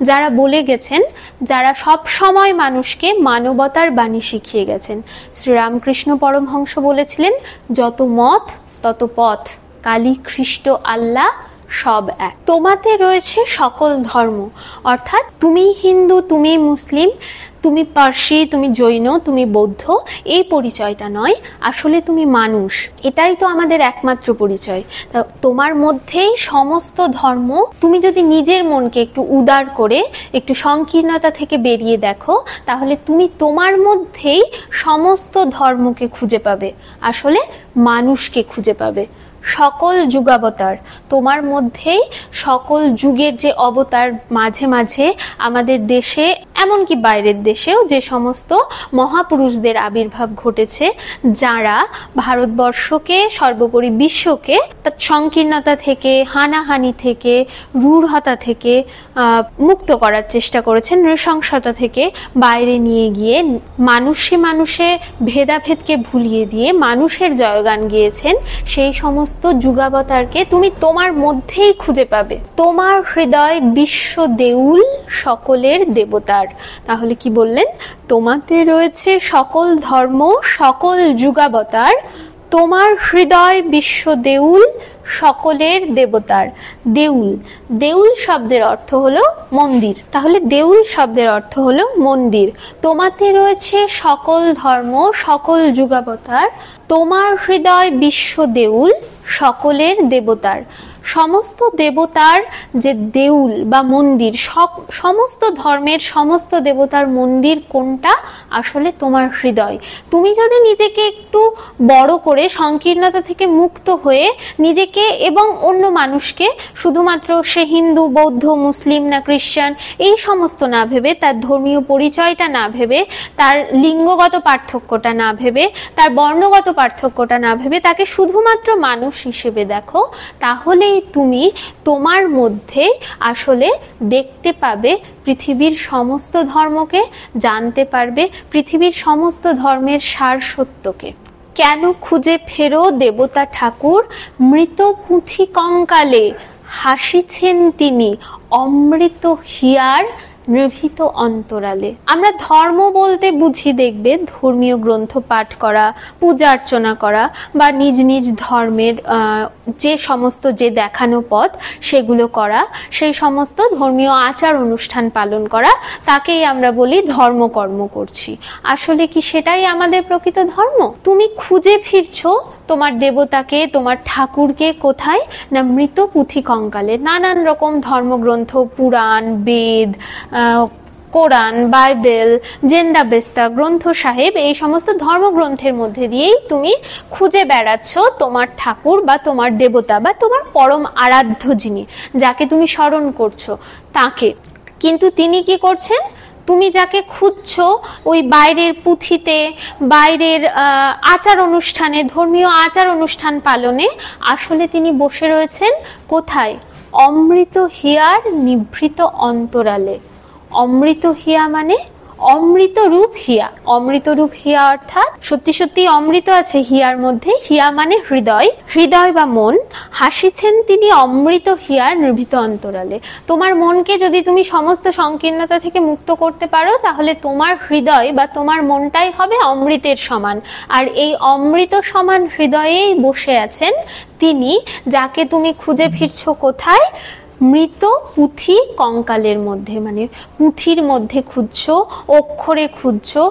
যারা বলে গেছেন, যারা সব সময় মানুষকে মানবতার বাণী শিখিয়ে গেছেন। শ্রীরামকৃষ্ণ পরমহংস বলেছিলেন, যত মত তত পথ, কালী খ্রিস্ট আল্লাহ সব এক। তোমাতে রয়েছে সকল ধর্ম, অর্থাৎ তুমি হিন্দু, তুমি মুসলিম, তুমি পার্সি, তুমি জৈন, তুমি বৌদ্ধ, এই পরিচয়টা নয়। আসলে তুমি মানুষ, এটাই তো আমাদের একমাত্র পরিচয়। তোমার মধ্যেই সমস্ত ধর্ম। তুমি যদি নিজের মনকে একটু উদার করে একটু সংকীর্ণতা থেকে বেরিয়ে দেখো, তাহলে তুমি তোমার মধ্যেই সমস্ত ধর্মকে খুঁজে পাবে, আসলে মানুষকে খুঁজে পাবে। সকল যুগাবতার, তোমার মধ্যেই সকল যুগের যে অবতার মাঝে মাঝে আমাদের দেশে, এমনকি বাইরের দেশেও যে সমস্ত মহাপুরুষদের আবির্ভাব ঘটেছে, যারা ভারতবর্ষকে, সর্বোপরি বিশ্বকে সংকীর্ণতা থেকে, হানাহানি থেকে, রূঢ়তা থেকে মুক্ত করার চেষ্টা করেছেন, নৃশংসতা থেকে বাইরে নিয়ে গিয়ে মানুষে ভেদাভেদকে ভুলিয়ে দিয়ে মানুষের জয়গান গেয়েছেন। সেই সমস্ত যুগাবতারকে তুমি তোমার মধ্যেই খুঁজে পাবে। তোমার হৃদয় বিশ্ব দেউল, সকলের দেবতার। তাহলে কি বললেন? তোমাতে রয়েছে সকল ধর্ম, সকল যুগাবতার, তোমার হৃদয় বিশ্ব দেউল, সকলের দেবতার। দেউল, দেউল শব্দের অর্থ হলো মন্দির। তাহলে দেউল শব্দের অর্থ হলো মন্দির। তোমাতে রয়েছে সকল ধর্ম, সকল যুগাবতার, তোমার হৃদয় বিশ্ব দেউল, সকলের দেবতার। সমস্ত দেবতার যে দেউল বা মন্দির, সমস্ত ধর্মের সমস্ত দেবতার মন্দির কোনটা? আসলে তোমার হৃদয়। তুমি যদি নিজেকে একটু বড় করে সংকীর্ণতা থেকে মুক্ত হয়ে নিজেকে এবং অন্য মানুষকে শুধুমাত্র সে হিন্দু, বৌদ্ধ, মুসলিম না খ্রিস্টান এই সমস্ত না ভেবে, তার ধর্মীয় পরিচয়টা না ভেবে, তার লিঙ্গগত পার্থক্যটা না ভেবে, তার বর্ণগত পার্থক্যটা না ভেবে তাকে শুধুমাত্র মানুষ হিসেবে দেখো, তাহলেই তুমি তোমার মধ্যে আসলে দেখতে পাবে পৃথিবীর সমস্ত ধর্মকে, জানতে পারবে পৃথিবীর সমস্ত ধর্মের সার সত্যকে। কেন খুঁজে ফেরো দেবতা ঠাকুর, মৃত পুঁথি কঙ্কালে হাসিছেন তিনি, অমৃত হিয়ার নিভৃত অন্তরালে। আমরা ধর্ম বলতে বুঝি দেখবে ধর্মীয় গ্রন্থ পাঠ করা, পূজা অর্চনা করা বা নিজ নিজ ধর্মের যে সমস্ত যে দেখানো পথ সেগুলো করা, সেই সমস্ত ধর্মীয় আচার অনুষ্ঠান পালন করা, তাকেই আমরা বলি ধর্মকর্ম করছি। আসলে কি সেটাই আমাদের প্রকৃত ধর্ম? তুমি খুঁজে ফিরছো তোমার দেবতাকে, তোমার ঠাকুরকে কোথায়? না মৃত পুঁথি কঙ্কালে। নানান রকম ধর্মগ্রন্থ, পুরাণ, বেদ, কোরআন, বাইবেল, জেন্ডা বেস্তা, গ্রন্থ সাহেব, এই সমস্ত ধর্মগ্রন্থের মধ্যে দিয়েই তুমি খুঁজে বেড়াচ্ছ তোমার ঠাকুর বা তোমার দেবতা বা তোমার পরম আরাধ্য যিনি, যাকে তুমি স্মরণ করছো তাকে। কিন্তু তিনি কি করছেন? তুমি যাকে খুঁজছো ওই বাইরের পুঁথিতে, বাইরের আচার অনুষ্ঠানে, ধর্মীয় আচার অনুষ্ঠান পালনে, আসলে তিনি বসে রয়েছেন কোথায়? অমৃত হিয়ার নিভৃত অন্তরালে। অমৃত হিয়া মানে অমৃত রূপ হিয়া। অমৃত রূপ হিয়া অর্থাৎ সত্যি সত্যি অমৃত আছে হিয়ার মধ্যে। হিয়া মানে হৃদয়, হৃদয় বা মন। হাসিছেন তিনি অমৃত হিয়ার নিভৃত অন্তরালে। তোমার মনকে যদি তুমি সমস্ত সংকীর্ণতা থেকে মুক্ত করতে পারো, তাহলে তোমার হৃদয় বা তোমার মনটাই হবে অমৃতের সমান। আর এই অমৃত সমান হৃদয়েই বসে আছেন তিনি, যাকে তুমি খুঁজে ফিরছো কোথায়? মৃত পুঁথি কঙ্কালের মধ্যে, মানে পুঁথির মধ্যে খুঁজছো, অক্ষরে খুঁজছো,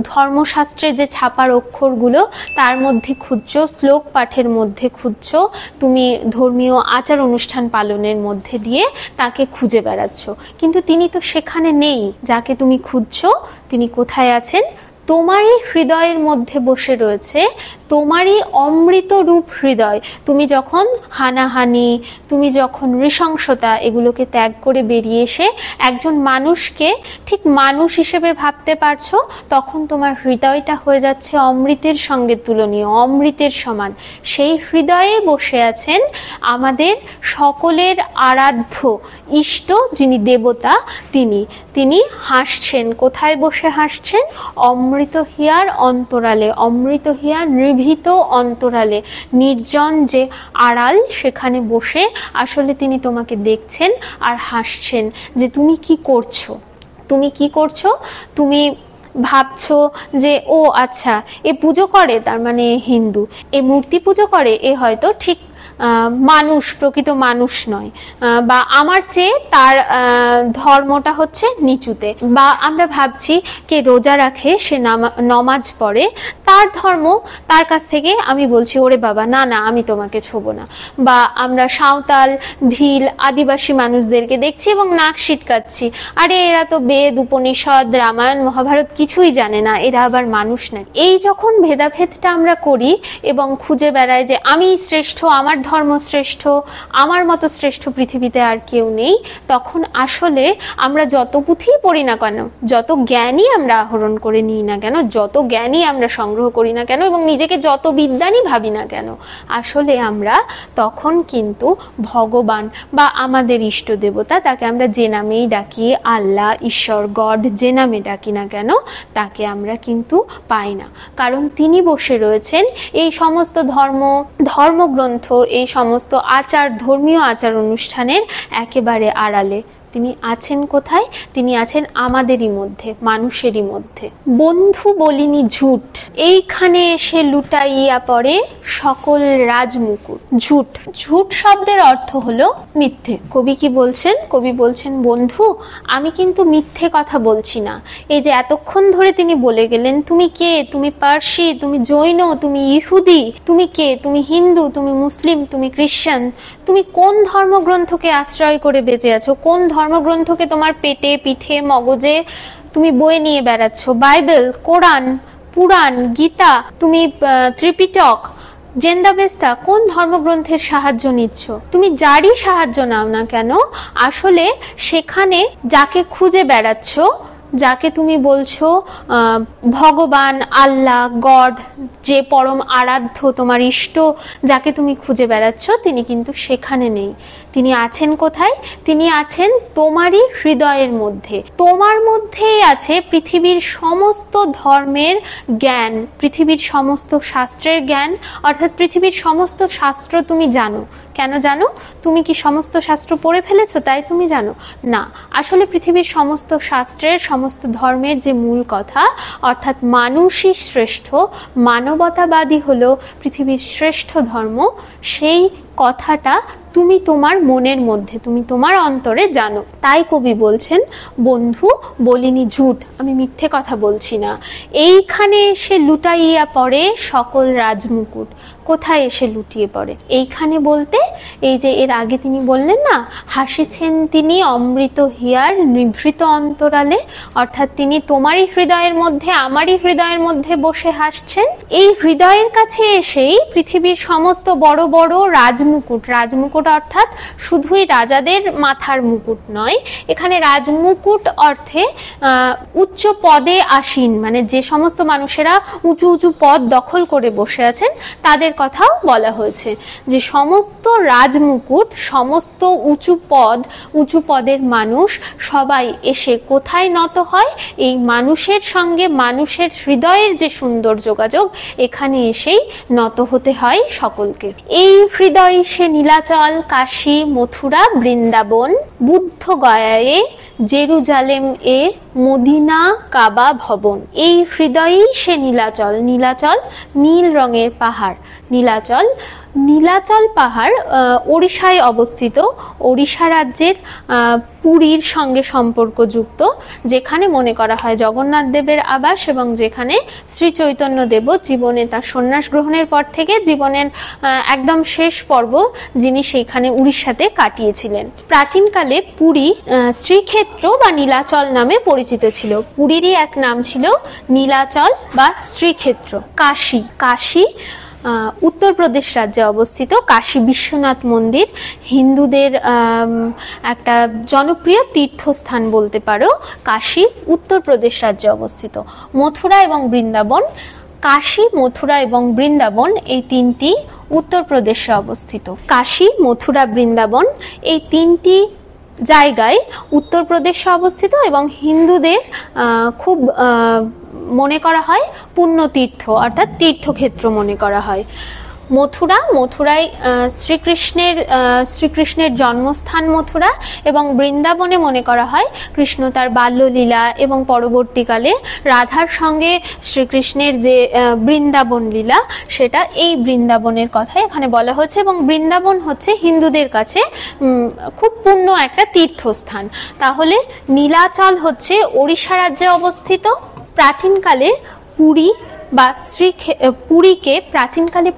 ধর্মশাস্ত্রের যে ছাপার অক্ষরগুলো তার মধ্যে খুঁজছো, শ্লোক পাঠের মধ্যে খুঁজছো, তুমি ধর্মীয় আচার অনুষ্ঠান পালনের মধ্যে দিয়ে তাকে খুঁজে বেড়াচ্ছ। কিন্তু তিনি তো সেখানে নেই। যাকে তুমি খুঁজছো তিনি কোথায় আছেন? তোমারই হৃদয়ের মধ্যে বসে রয়েছে, তোমারই অমৃত রূপ হৃদয়। তুমি যখন হানাহানি, তুমি যখন নৃশংসতা এগুলোকে ত্যাগ করে বেরিয়ে এসে একজন মানুষকে ঠিক মানুষ হিসেবে ভাবতে পারছো, তখন তোমার হৃদয়টা হয়ে যাচ্ছে অমৃতের সঙ্গে তুলনীয়, অমৃতের সমান। সেই হৃদয়ে বসে আছেন আমাদের সকলের আরাধ্য ইষ্ট যিনি দেবতা, তিনি হাসছেন। কোথায় বসে হাসছেন? অমৃত হিয়ার অন্তরালে, অমৃত হিয়ার নিভৃত অন্তরালে, নির্জন যে আড়াল, সেখানে বসে আসলে তিনি তোমাকে দেখছেন আর হাসছেন যে তুমি কি করছো, তুমি কি করছো। তুমি ভাবছো যে ও আচ্ছা, এ পুজো করে তার মানে হিন্দু, এ মূর্তি পুজো করে এ হয়তো ঠিক মানুষ, প্রকৃত মানুষ নয়, বা আমার চেয়ে তার ধর্মটা হচ্ছে নিচুতে। বা আমরা ভাবছি কে রোজা রাখে, সে নমাজ পড়ে, তার ধর্ম, তার কাছ থেকে আমি বলছি ওরে বাবা না না আমি তোমাকে ছোবো না। বা আমরা সাঁওতাল, ভিল, আদিবাসী মানুষদেরকে দেখছি এবং নাক সিটকাচ্ছি, আরে এরা তো বেদ, উপনিষদ, রামায়ণ, মহাভারত কিছুই জানে না, এরা আবার মানুষ না। এই যখন ভেদাভেদটা আমরা করি এবং খুঁজে বেড়াই যে আমি শ্রেষ্ঠ, আমার ধর্ম শ্রেষ্ঠ, আমার মতো শ্রেষ্ঠ পৃথিবীতে আর কেউ নেই, তখন আসলে আমরা যত পুঁথি পড়ি না কেন, যত জ্ঞানই আমরা আহরণ করে নিই না কেন, যত জ্ঞানই আমরা সংগ্রহ করি না কেন এবং নিজেকে যত বিদ্বানই ভাবি না কেন, আসলে আমরা তখন কিন্তু ভগবান বা আমাদের ইষ্ট দেবতা, তাকে আমরা যে নামেই ডাকি, আল্লাহ, ঈশ্বর, গড, যে নামে ডাকি না কেন, তাকে আমরা কিন্তু পাই না। কারণ তিনি বসে রয়েছেন এই সমস্ত ধর্মগ্রন্থ, এই সমস্ত আচার, ধর্মীয় আচার অনুষ্ঠানের একেবারে আড়ালে। তিনি আছেন কোথায়? তিনি আছেন আমাদেরই মধ্যে, মানুষেরই মধ্যে। বন্ধু বলিনি ঝুট, এইখানে এসে লুটাইয়া পড়ে সকল রাজমুকুট। ঝুট, ঝুট শব্দের অর্থ হলো মিথ্যে। কবি কি বলছেন? কবি বলছেন, বন্ধু আমি কিন্তু মিথ্যে কথা বলছি না। এই যে এতক্ষণ ধরে তিনি বলে গেলেন, তুমি কে? তুমি পার্সি, তুমি জৈন, তুমি ইহুদি, তুমি কে? তুমি হিন্দু, তুমি মুসলিম, তুমি খ্রিস্টান, তুমি কোন ধর্মগ্রন্থকে আশ্রয় করে বেঁচে আছো? কোন ধর্মগ্রন্থকে তোমার পেটে, পিঠে, মগজে তুমি বয়ে নিয়ে বেড়াচ্ছ? বাইবেল, কোরআন, পুরাণ, গীতা, তুমি ত্রিপিটক, জেন্দাবেস্তা, কোন ধর্মগ্রন্থের সাহায্য নিচ্ছ? তুমি যারই সাহায্য নাও না কেন, আসলে সেখানে যাকে খুঁজে বেড়াচ্ছ, যাকে তুমি বলছো ভগবান, আল্লাহ, গড, যে পরম আরাধ্য, তোমার ইষ্ট, যাকে তুমি খুঁজে বেড়াচ্ছ, তিনি কিন্তু সেখানে নেই। তিনি আছেন কোথায়? তিনি আছেন তোমারই হৃদয়ের মধ্যে। তোমার মধ্যেই আছে পৃথিবীর সমস্ত ধর্মের জ্ঞান, পৃথিবীর সমস্ত শাস্ত্রের জ্ঞান, অর্থাৎ পৃথিবীর সমস্ত শাস্ত্র তুমি জানো। কেন জানো? তুমি কি সমস্ত শাস্ত্র পড়ে ফেলেছো তাই তুমি জানো? না, আসলে পৃথিবীর সমস্ত শাস্ত্রের, সমস্ত ধর্মের যে মূল কথা, অর্থাৎ মানুষই শ্রেষ্ঠ, মানবতাবাদী হলো পৃথিবীর শ্রেষ্ঠ ধর্ম, সেই কথাটা তুমি তোমার মনের মধ্যে, তুমি তোমার অন্তরে জানো। তাই কবি বলছেন, বন্ধু বলিনি ঝুট, আমি মিথ্যে কথা বলছি না। এইখানে এসে লুটাইয়া পড়ে সকল রাজমুকুট। কোথায় এসে লুটিয়ে পড়ে? এইখানে বলতে এই যে এর আগে তিনি বললেন না, হাসিছেন তিনি অমৃত হিয়ার নিভৃত অন্তরালে, অর্থাৎ তিনি তোমারই হৃদয়ের মধ্যে, আমারই হৃদয়ের মধ্যে বসে হাসছেন। এই হৃদয়ের কাছে এসেই পৃথিবীর সমস্ত বড় বড় রাজমুকুট, রাজমুকুট অর্থাৎ শুধুই রাজাদের মাথার মুকুট নয়, এখানে রাজমুকুট অর্থে উচ্চ পদে আসীন, মানে যে সমস্ত মানুষেরা উঁচু উঁচু পদ দখল করে বসে আছেন তাদের কথাও বলা হয়েছে, যে সমস্ত রাজমুকুট, সমস্ত উঁচু পদ, উঁচু পদের মানুষ সবাই এসে কোথায় নত হয়? এই মানুষের সঙ্গে মানুষের হৃদয়ের যে সুন্দর যোগাযোগ, এখানে এসেই নত হতে হয় সকলকে। এই হৃদয় সে নীলাচল, কাশী, মথুরা, বৃন্দাবন, বুদ্ধ গয়ায়ে, জেরুজালেম এ, মদিনা, কাবা ভবন। এই হৃদয়েই সে নীলাচল। নীলাচল নীল রঙের পাহাড়। নীলাচল, নীলাচল পাহাড় ওড়িশায় অবস্থিত, ওড়িশা রাজ্যের পুরীর সঙ্গে সম্পর্কযুক্ত, যেখানে মনে করা হয় জগন্নাথ দেবের আবাস এবং যেখানে শ্রী চৈতন্য দেব জীবনে তার সন্ন্যাস গ্রহণের পর থেকে জীবনের একদম শেষ পর্ব যিনি সেইখানে উড়িষ্যাতে কাটিয়েছিলেন। প্রাচীনকালে পুরী শ্রীক্ষেত্র বা নীলাচল নামে পরিচিত ছিল। পুরীরই এক নাম ছিল নীলাচল বা শ্রীক্ষেত্র। কাশী, কাশী উত্তরপ্রদেশ রাজ্যে অবস্থিত। কাশী বিশ্বনাথ মন্দির হিন্দুদের একটা জনপ্রিয় তীর্থস্থান বলতে পারো। কাশী উত্তরপ্রদেশ রাজ্যে অবস্থিত। মথুরা এবং বৃন্দাবন, কাশী, মথুরা এবং বৃন্দাবন এই তিনটি উত্তরপ্রদেশে অবস্থিত। কাশী, মথুরা, বৃন্দাবন এই তিনটি জায়গায় উত্তরপ্রদেশে অবস্থিত এবং হিন্দুদের খুব মনে করা হয় পুণ্যতীর্থ, অর্থাৎ তীর্থক্ষেত্র মনে করা হয়। মথুরা, মথুরায় শ্রীকৃষ্ণের জন্মস্থান মথুরা, এবং বৃন্দাবনে মনে করা হয় কৃষ্ণ তার বাল্যলীলা এবং পরবর্তীকালে রাধার সঙ্গে শ্রীকৃষ্ণের যে বৃন্দাবন লীলা, সেটা এই বৃন্দাবনের কথাই এখানে বলা হচ্ছে। এবং বৃন্দাবন হচ্ছে হিন্দুদের কাছে খুব পুণ্য একটা তীর্থস্থান। তাহলে নীলাচল হচ্ছে ওড়িশা রাজ্যে অবস্থিত। প্রাচীনকালে পুরী বা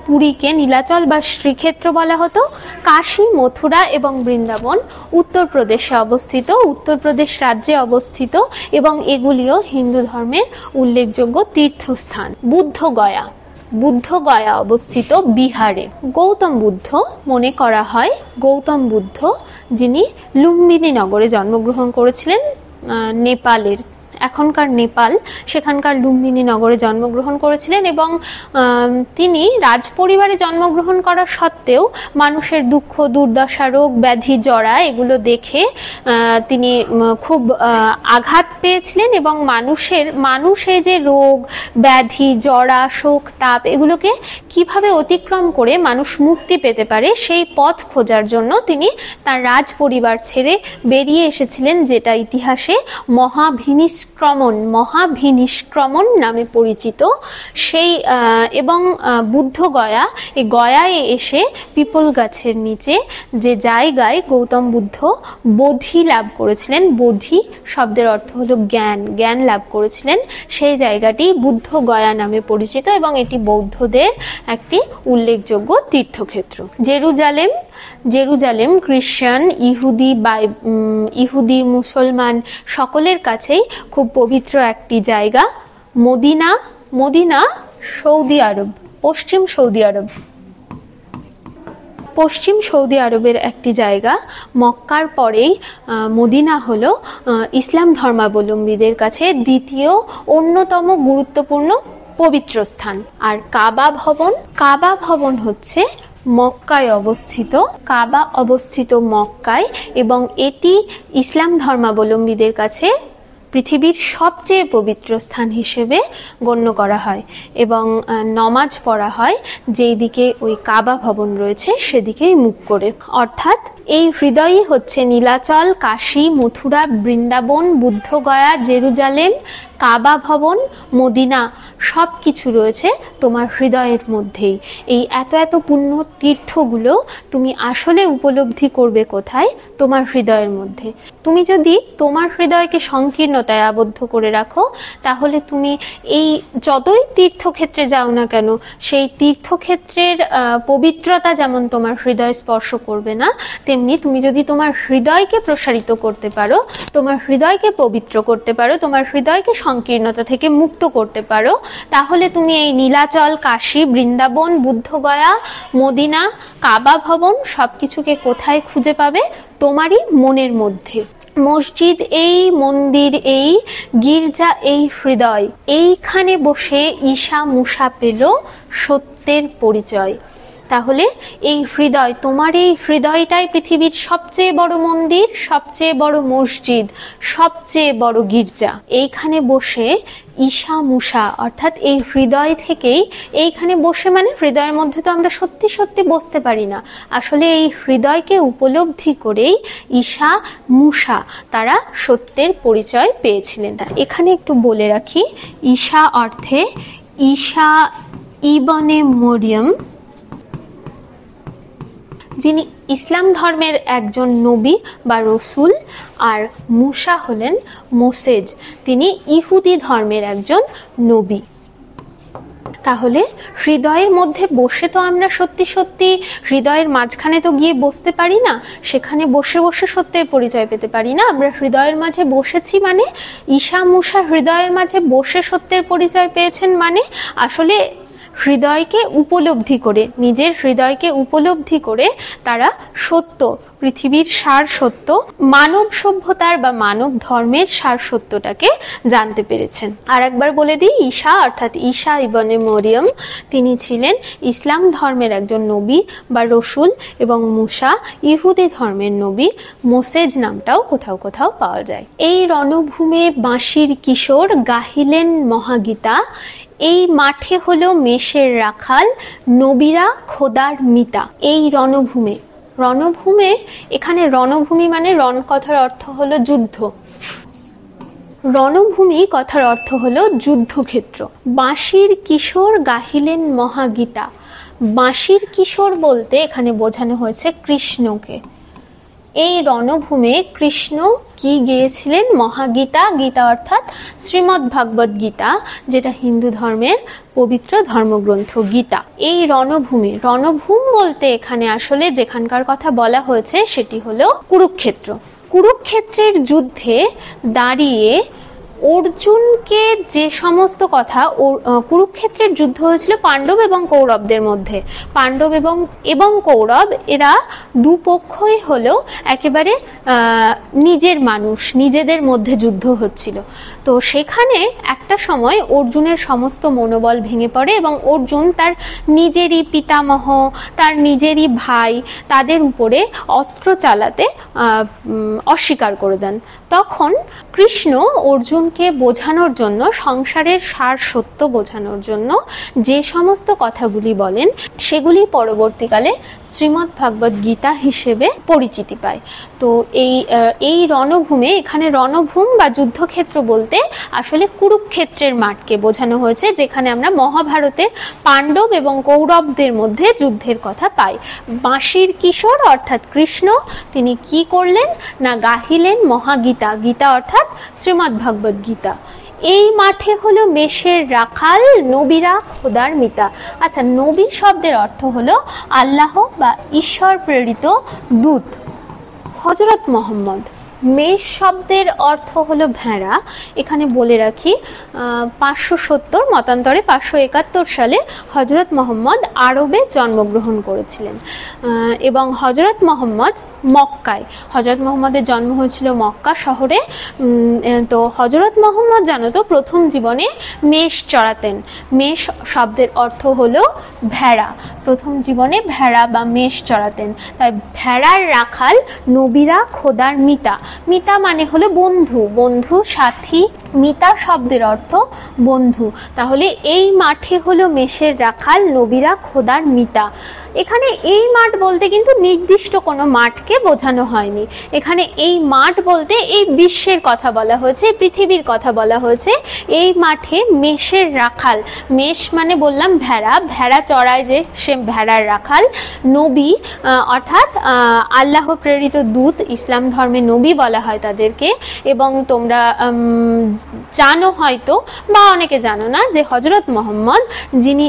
পুরীকে নীলাচল বা শ্রীক্ষেত্র বলা হতো। কাশী, মথুরা এবং বৃন্দাবন উত্তরপ্রদেশে অবস্থিত, উত্তরপ্রদেশ রাজ্যে অবস্থিত এবং এগুলিও হিন্দু ধর্মের উল্লেখযোগ্য তীর্থস্থান। বুদ্ধগয়া, বুদ্ধগয়া অবস্থিত বিহারে। গৌতম বুদ্ধ, মনে করা হয় গৌতম বুদ্ধ যিনি লুম্বিনী নগরে জন্মগ্রহণ করেছিলেন, নেপালের এখনকার নেপাল, সেখানকার লুম্বিনী নগরে জন্মগ্রহণ করেছিলেন এবং তিনি রাজ পরিবারে জন্মগ্রহণ করা সত্ত্বেও মানুষের দুঃখ দুর্দশা, রোগ ব্যাধি, জরা এগুলো দেখে তিনি খুব আঘাত পেয়েছিলেন এবং মানুষের যে রোগ ব্যাধি, জরা, শোক, তাপ এগুলোকে কিভাবে অতিক্রম করে মানুষ মুক্তি পেতে পারে সেই পথ খোঁজার জন্য তিনি তার রাজ পরিবার ছেড়ে বেরিয়ে এসেছিলেন, যেটা ইতিহাসে মহাভিনিষ্ক্রমণ নামে পরিচিত। সেই এবং বুদ্ধগয়া, এই গয়ায় এসে পিপল গাছের নিচে যে জায়গায় গৌতম বুদ্ধ বোধি লাভ করেছিলেন, বোধি শব্দের অর্থ হলো জ্ঞান লাভ করেছিলেন, সেই জায়গাটি বুদ্ধগয়া নামে পরিচিত এবং এটি বৌদ্ধদের একটি উল্লেখযোগ্য তীর্থক্ষেত্র। জেরুজালেম খ্রিস্টান, ইহুদি, মুসলমান সকলের কাছেই খুব পবিত্র একটি জায়গা। মদিনা সৌদি আরব, পশ্চিম সৌদি আরবের একটি জায়গা। মক্কার পরেই মদিনা হলো ইসলাম ধর্মাবলম্বীদের কাছে দ্বিতীয় অন্যতম গুরুত্বপূর্ণ পবিত্র স্থান। আর কাবা ভবন হচ্ছে মক্কায় অবস্থিত, কাবা অবস্থিত মক্কায় এবং এটি ইসলাম ধর্মাবলম্বীদের কাছে পৃথিবীর সবচেয়ে পবিত্র স্থান হিসেবে গণ্য করা হয় এবং নমাজ পড়া হয় যেই দিকে ওই কাবা ভবন রয়েছে সেদিকেই মুখ করে। অর্থাৎ এই হৃদয়ই হচ্ছে নীলাচল, কাশী, মথুরা, বৃন্দাবন, বুদ্ধগয়া, জেরুজালেম, কাবা ভবন, মদিনা সব কিছু রয়েছে তোমার হৃদয়ের মধ্যেই। এই এত পুণ্য তীর্থগুলো তুমি আসলে উপলব্ধি করবে কোথায়? তোমার হৃদয়ের মধ্যে। তুমি যদি তোমার হৃদয়কে সংকীর্ণতায় আবদ্ধ করে রাখো তাহলে তুমি এই যতই তীর্থক্ষেত্রে যাও না কেন সেই তীর্থক্ষেত্রের পবিত্রতা যেমন তোমার হৃদয় স্পর্শ করবে না, তেমনি তুমি যদি তোমার হৃদয়কে প্রসারিত করতে পারো, তোমার হৃদয়কে পবিত্র করতে পারো, তোমার হৃদয়কে সংকীর্ণতা থেকে মুক্ত করতে পারো, তাহলে তুমি এই নীলাচল, কাশী, বৃন্দাবন, বুদ্ধগয়া, মদিনা, কাবা ভবন সবকিছুকে কোথায় খুঁজে পাবে? তোমারই মনের মধ্যে। মসজিদ এই, মন্দির এই, গির্জা এই হৃদয়, এইখানে বসে ঈশা মুসা পেল সত্যের পরিচয়। তাহলে এই হৃদয়, তোমার এই হৃদয়টাই পৃথিবীর সবচেয়ে বড় মন্দির, সবচেয়ে বড় মসজিদ, সবচেয়ে বড় গির্জা। এইখানে বসে ঈশা মুসা, অর্থাৎ এই হৃদয় থেকেই, এইখানে বসে মানে হৃদয়ের মধ্যে তো আমরা সত্যি সত্যি বসতে পারি না, আসলে এই হৃদয়কে উপলব্ধি করেই ঈশা মুসা তারা সত্যের পরিচয় পেয়েছিলেন। এখানে একটু বলে রাখি, ঈশা অর্থে ঈশা ইবনে মরিয়ম, যিনি ইসলাম ধর্মের একজন নবী বা রসুল, আর মুসা হলেন মোসেজ, তিনি ইহুদি ধর্মের একজন নবী। তাহলে হৃদয়ের মধ্যে বসে তো আমরা সত্যি সত্যি হৃদয়ের মাঝখানে তো গিয়ে বসতে পারি না, সেখানে বসে বসে সত্যের পরিচয় পেতে পারি না। আমরা হৃদয়ের মাঝে বসেছি মানে, ঈশা মুসা হৃদয়ের মাঝে বসে সত্যের পরিচয় পেয়েছেন মানে আসলে হৃদয়কে উপলব্ধি করে, নিজের হৃদয়কে উপলব্ধি করে তারা সত্য, পৃথিবীর সার সত্য, মানব সভ্যতার বা মানব ধর্মের সার সত্যটাকে জানতে পেরেছেন। আর একবার বলে দিই, ঈশা অর্থাৎ ঈশা ইবনে মরিয়ম তিনি ছিলেন ইসলাম ধর্মের একজন নবী বা রসুল এবং মুসা ইহুদি ধর্মের নবী। মোসেজ নামটাও কোথাও কোথাও পাওয়া যায়। এই রণভূমে বাঁশির কিশোর গাহিলেন মহাগীতা, এই মাঠে হলো মেষের রাখাল, নবীরা খোদার মিতা। এই রণভূমে, এখানে রণভূমি মানে রণ কথার অর্থ হলো যুদ্ধ, রণভূমি কথার অর্থ হলো যুদ্ধক্ষেত্র। বাঁশির কিশোর গাহিলেন মহাগীতা, বাঁশির কিশোর বলতে এখানে বোঝানো হয়েছে কৃষ্ণকে। এই রণভূমে কৃষ্ণ কি গেয়েছিলেন? মহাগীতা, গীতা অর্থাৎ শ্রীমদ্ ভাগবত গীতা, যেটা হিন্দু ধর্মের পবিত্র ধর্মগ্রন্থ গীতা। এই রণভূম বলতে এখানে আসলে যেখানকার কথা বলা হয়েছে সেটি হলো কুরুক্ষেত্র। কুরুক্ষেত্রের যুদ্ধে দাঁড়িয়ে অর্জুনকে যে সমস্ত কথা, কুরুক্ষেত্রের যুদ্ধ হয়েছিল পাণ্ডব এবং কৌরবদের মধ্যে। পাণ্ডব এবং কৌরব এরা দুপক্ষই হলো একেবারে নিজের মানুষ, নিজেদের মধ্যে যুদ্ধ হচ্ছিল। তো সেখানে একটা সময় অর্জুনের সমস্ত মনোবল ভেঙে পড়ে এবং অর্জুন তার নিজেরই পিতামহ, তার নিজেরই ভাই, তাদের উপরে অস্ত্র চালাতে অস্বীকার করে দেন। তখন কৃষ্ণ অর্জুনকে বোঝানোর জন্য, সংসারের সার সত্য বোঝানোর জন্য যে সমস্ত কথাগুলি বলেন সেগুলি পরবর্তীকালে শ্রীমদ্ ভাগবত গীতা হিসেবে পরিচিতি পায়। তো এই রণভূমে, এখানে রণভূম বা যুদ্ধক্ষেত্র বলতে আসলে কুরুক্ষেত্রের মাঠকে বোঝানো হয়েছে, যেখানে আমরা মহাভারতের পাণ্ডব এবং কৌরবদের মধ্যে যুদ্ধের কথা পাই। বাঁশির কিশোর অর্থাৎ কৃষ্ণ তিনি কি করলেন না, গাহিলেন মহাগীতা। গীতা অর্থাৎ শ্রীমদ্ ভাগবত গীতা। এই মাঠে হলো মেষের রাখাল, নবীরা খোদার মিতা। আচ্ছা, নবী শব্দের অর্থ হলো আল্লাহ বা ঈশ্বর প্রেরিত দূত, হযরত মুহাম্মদ। মেষ শব্দের অর্থ হলো ভেড়া। এখানে বলে রাখি 570 মতান্তরে 571 সালে হযরত মুহাম্মদ আরবে জন্মগ্রহণ করেছিলেন এবং হযরত মুহাম্মদ মক্কায়, হযরত মুহাম্মদের জন্ম হয়েছিল মক্কা শহরে। তো হযরত মুহাম্মদ জানো তো প্রথম জীবনে মেষ চড়াতেন। মেষ শব্দের অর্থ হলো ভেড়া, প্রথম জীবনে ভেড়া বা মেষ চড়াতেন। তাই ভেড়ার রাখাল, নবীরা খোদার মিতা। মিতা মানে হলো বন্ধু, বন্ধু সাথী। মিতা শব্দের অর্থ বন্ধু। তাহলে এই মাঠে হলো মেষের রাখাল, নবীরা খোদার মিতা। এখানে এই মাঠ বলতে কিন্তু নির্দিষ্ট কোনো মাঠকে বোঝানো হয়নি। এখানে এই মাঠ বলতে এই বিশ্বের কথা বলা হয়েছে, পৃথিবীর কথা বলা হয়েছে। এই মাঠে মেষের রাখাল, মেষ মানে বললাম ভেড়া, ভেড়া চড়ায় যে সে ভেড়ার রাখাল। নবী অর্থাৎ আল্লাহ প্রেরিত দূত, ইসলাম ধর্মে নবী বলা হয় তাদেরকে। এবং তোমরা জানো হয়তো বা অনেকে জানো না যে হযরত মুহাম্মদ যিনি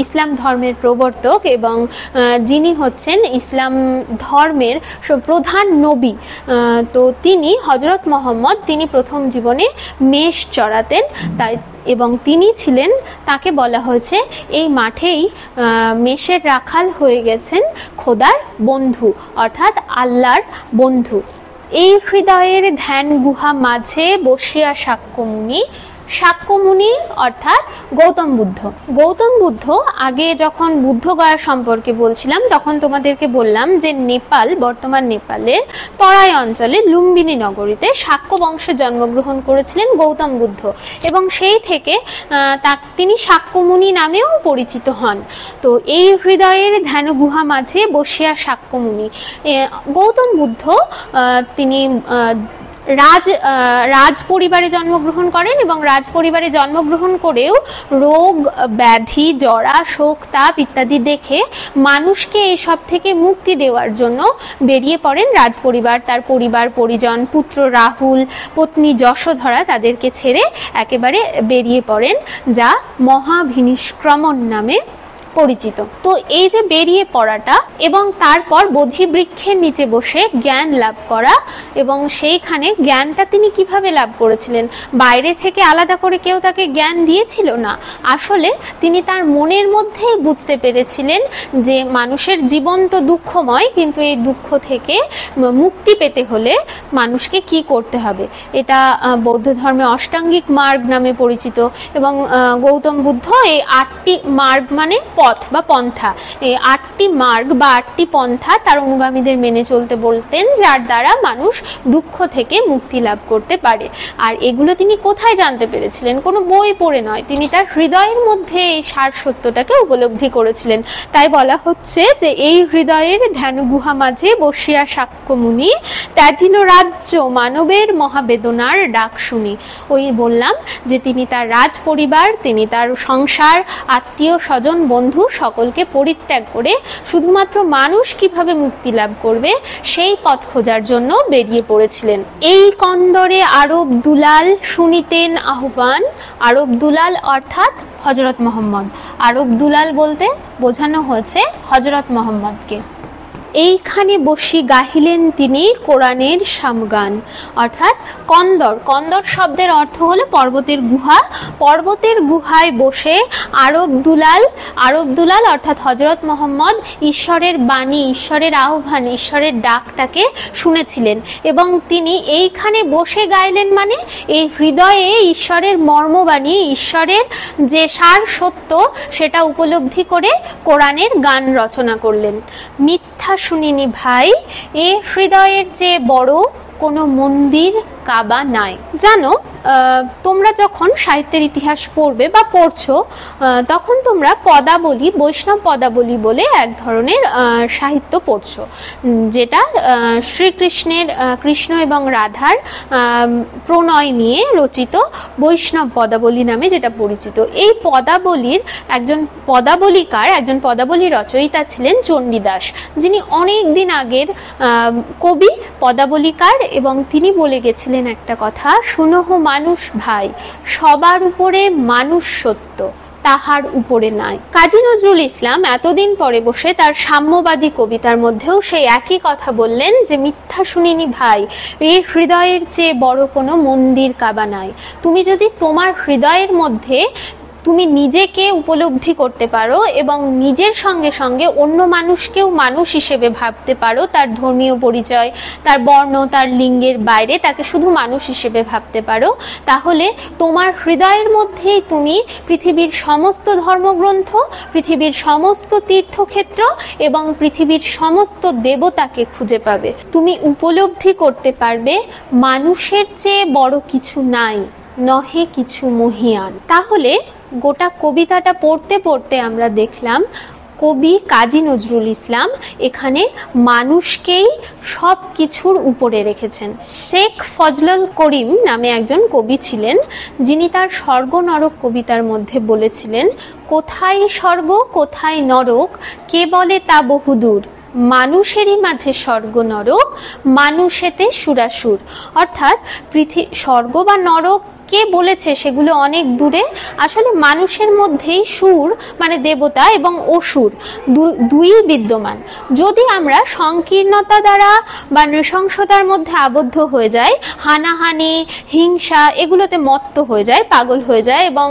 ইসলাম ধর্মের প্রবর্তক এবং যিনি হচ্ছেন ইসলাম ধর্মের প্রধান নবী, তো তিনি হযরত মুহাম্মদ তিনি প্রথম জীবনে মেষ চড়াতেন। তাই এবং তিনি ছিলেন, তাকে বলা হয়েছে এই মাঠেই মেষের রাখাল হয়ে গেছেন খোদার বন্ধু অর্থাৎ আল্লাহর বন্ধু। এই হৃদয়ের ধ্যান গুহা মাঝে বসিয়া সাক্ষ্যমুনি। সাক্ষ্যমুনি অর্থাৎ গৌতম বুদ্ধ। গৌতম বুদ্ধ, আগে যখন বুদ্ধগয়া সম্পর্কে বলছিলাম তখন তোমাদেরকে বললাম যে নেপাল, বর্তমান নেপালের তরাই অঞ্চলে লুম্বিনী নগরীতে শাক্য বংশে জন্মগ্রহণ করেছিলেন গৌতম বুদ্ধ এবং সেই থেকে তিনি সাক্ষ্যমুনি নামেও পরিচিত হন। তো এই হৃদয়ের ধ্যান গুহা মাঝে বসিয়া সাক্ষ্যমুনি। গৌতম বুদ্ধ তিনি রাজ পরিবারে জন্মগ্রহণ করেন এবং রাজ পরিবারে জন্মগ্রহণ করেও রোগ ব্যাধি জরা শোক তাপ ইত্যাদি দেখে মানুষকে এসব থেকে মুক্তি দেওয়ার জন্য বেরিয়ে পড়েন রাজপরিবার, তার পরিবার পরিজন, পুত্র রাহুল, পত্নী যশোধরা, তাদেরকে ছেড়ে একেবারে বেরিয়ে পড়েন, যা মহাভিনিষ্ক্রমণ নামে পরিচিত। তো এই যে বেরিয়ে পড়াটা এবং তারপর বোধি বৃক্ষের নিচে বসে জ্ঞান লাভ করা, এবং সেইখানে জ্ঞানটা তিনি কিভাবে লাভ করেছিলেন? বাইরে থেকে আলাদা করে কেউ তাকে জ্ঞান দিয়েছিল না, আসলে তিনি তার মনের মধ্যেই বুঝতে পেরেছিলেন যে মানুষের জীবন তো দুঃখময়, কিন্তু এই দুঃখ থেকে মুক্তি পেতে হলে মানুষকে কি করতে হবে, এটা বৌদ্ধ ধর্মে অষ্টাঙ্গিক মার্গ নামে পরিচিত। এবং গৌতম বুদ্ধ এই 8টি মার্গ মানে পথ বা পন্থা, এই 8টি মার্গ বা 8টি পন্থা তার অনুগামীদের মেনে চলতে বলতেন, যার দ্বারা মানুষ দুঃখ থেকে মুক্তি লাভ করতে পারে। আর এগুলো তিনি কোথায় জানতে পেরেছিলেন? কোনো বই পড়ে নয়, তিনি তার হৃদয়ের মধ্যে এই সার সত্যটাকে উপলব্ধি করেছিলেন। তাই বলা হচ্ছে যে এই হৃদয়ের ধ্যান গুহা মাঝে বসিয়া সাক্ষ্যমুনি, ত্যাজিল রাজ্য মানবের মহাবেদনার ডাক শুনি। ওই বললাম যে তিনি তার রাজ পরিবার, তিনি তার সংসার, আত্মীয় স্বজন, বন্ধু সকলকে পরিত্যাগ করে শুধুমাত্র মানুষ কিভাবে মুক্তি লাভ করবে সেই পথ খোঁজার জন্য বেরিয়ে পড়েছিলেন। এই কন্দরে আরব দুলাল শুনিতেন আহ্বান। আরব দুলাল অর্থাৎ হযরত মুহাম্মদ। আরব দুলাল বলতে বোঝানো হয়েছে হযরত মুহাম্মদকে। এইখানে বসি গাহিলেন তিনি কোরআনের সামগান। অর্থাৎ কন্দর, কন্দর শব্দের অর্থ হলো পর্বতের গুহা। পর্বতের গুহায় বসে আরব দুলাল অর্থাৎ হযরত মুহাম্মদ ঈশ্বরের বাণী, ঈশ্বরের আহ্বান, ঈশ্বরের ডাকটাকে শুনেছিলেন এবং তিনি এইখানে বসে গাইলেন, মানে এই হৃদয়ে ঈশ্বরের মর্মবাণী, ঈশ্বরের যে সার সত্য সেটা উপলব্ধি করে কোরআনের গান রচনা করলেন। মিথ্যা শুনিনি ভাই, এ হৃদয়ের চেয়ে বড় কোনো মন্দির কাবা নাই। জানো, তোমরা যখন সাহিত্যের ইতিহাস পড়বে বা পড়ছো তখন তোমরা পদাবলী, বৈষ্ণব পদাবলী বলে এক ধরনের সাহিত্য পড়ছো, যেটা শ্রীকৃষ্ণের, কৃষ্ণ এবং রাধার প্রণয় নিয়ে রচিত বৈষ্ণব পদাবলী নামে যেটা পরিচিত। এই পদাবলীর একজন পদাবলীকার, একজন পদাবলী রচয়িতা ছিলেন চণ্ডীদাস, যিনি অনেক দিন আগের কবি, পদাবলীকার, এবং তিনি বলে গেছিলেন একটা কথা, শুনহ মানুষ ভাই, সবার উপরে মানুষ সত্য, তাহার উপরে নাই। কাজী নজরুল ইসলাম এতদিন পরে বসে তার সাম্যবাদী কবিতার মধ্যেও সেই একই কথা বললেন যে মিথ্যা শুনিনি ভাই, এই হৃদয়ের চেয়ে বড় কোনো মন্দির কাবা নাই। তুমি যদি তোমার হৃদয়ের মধ্যে তুমি নিজেকে উপলব্ধি করতে পারো এবং নিজের সঙ্গে সঙ্গে অন্য মানুষকেও মানুষ হিসেবে ভাবতে পারো, তার ধর্মীয় পরিচয়, তার বর্ণ, তার লিঙ্গের বাইরে তাকে শুধু মানুষ হিসেবে ভাবতে পারো, তাহলে তোমার হৃদয়ের মধ্যেই তুমি পৃথিবীর সমস্ত ধর্মগ্রন্থ, পৃথিবীর সমস্ত তীর্থক্ষেত্র এবং পৃথিবীর সমস্ত দেবতাকে খুঁজে পাবে। তুমি উপলব্ধি করতে পারবে মানুষের চেয়ে বড় কিছু নাই, নহে কিছু মহিয়ান। তাহলে গোটা কবিতাটা পড়তে পড়তে আমরা দেখলাম কবি কাজী নজরুল ইসলাম এখানে মানুষকেই সব কিছুর উপরে রেখেছেন। শেখ ফজলুল করিম নামে একজন কবি ছিলেন, যিনি তার স্বর্গ নরক কবিতার মধ্যে বলেছিলেন, কোথায় স্বর্গ কোথায় নরক, কে বলে তা বহুদূর, মানুষেরই মাঝে স্বর্গ নরক, মানুষেতে সুরাসুর। অর্থাৎ স্বর্গ বা নরক কে বলেছে সেগুলো অনেক দূরে, আসলে মানুষের মধ্যেই সুর মানে দেবতা এবং অসুর দুই বিদ্যমান। যদি আমরা সংকীর্ণতা দ্বারা বা নৃশংসতার মধ্যে আবদ্ধ হয়ে যাই, হানাহানি, হিংসা এগুলোতে মত্ত হয়ে যায়, পাগল হয়ে যায় এবং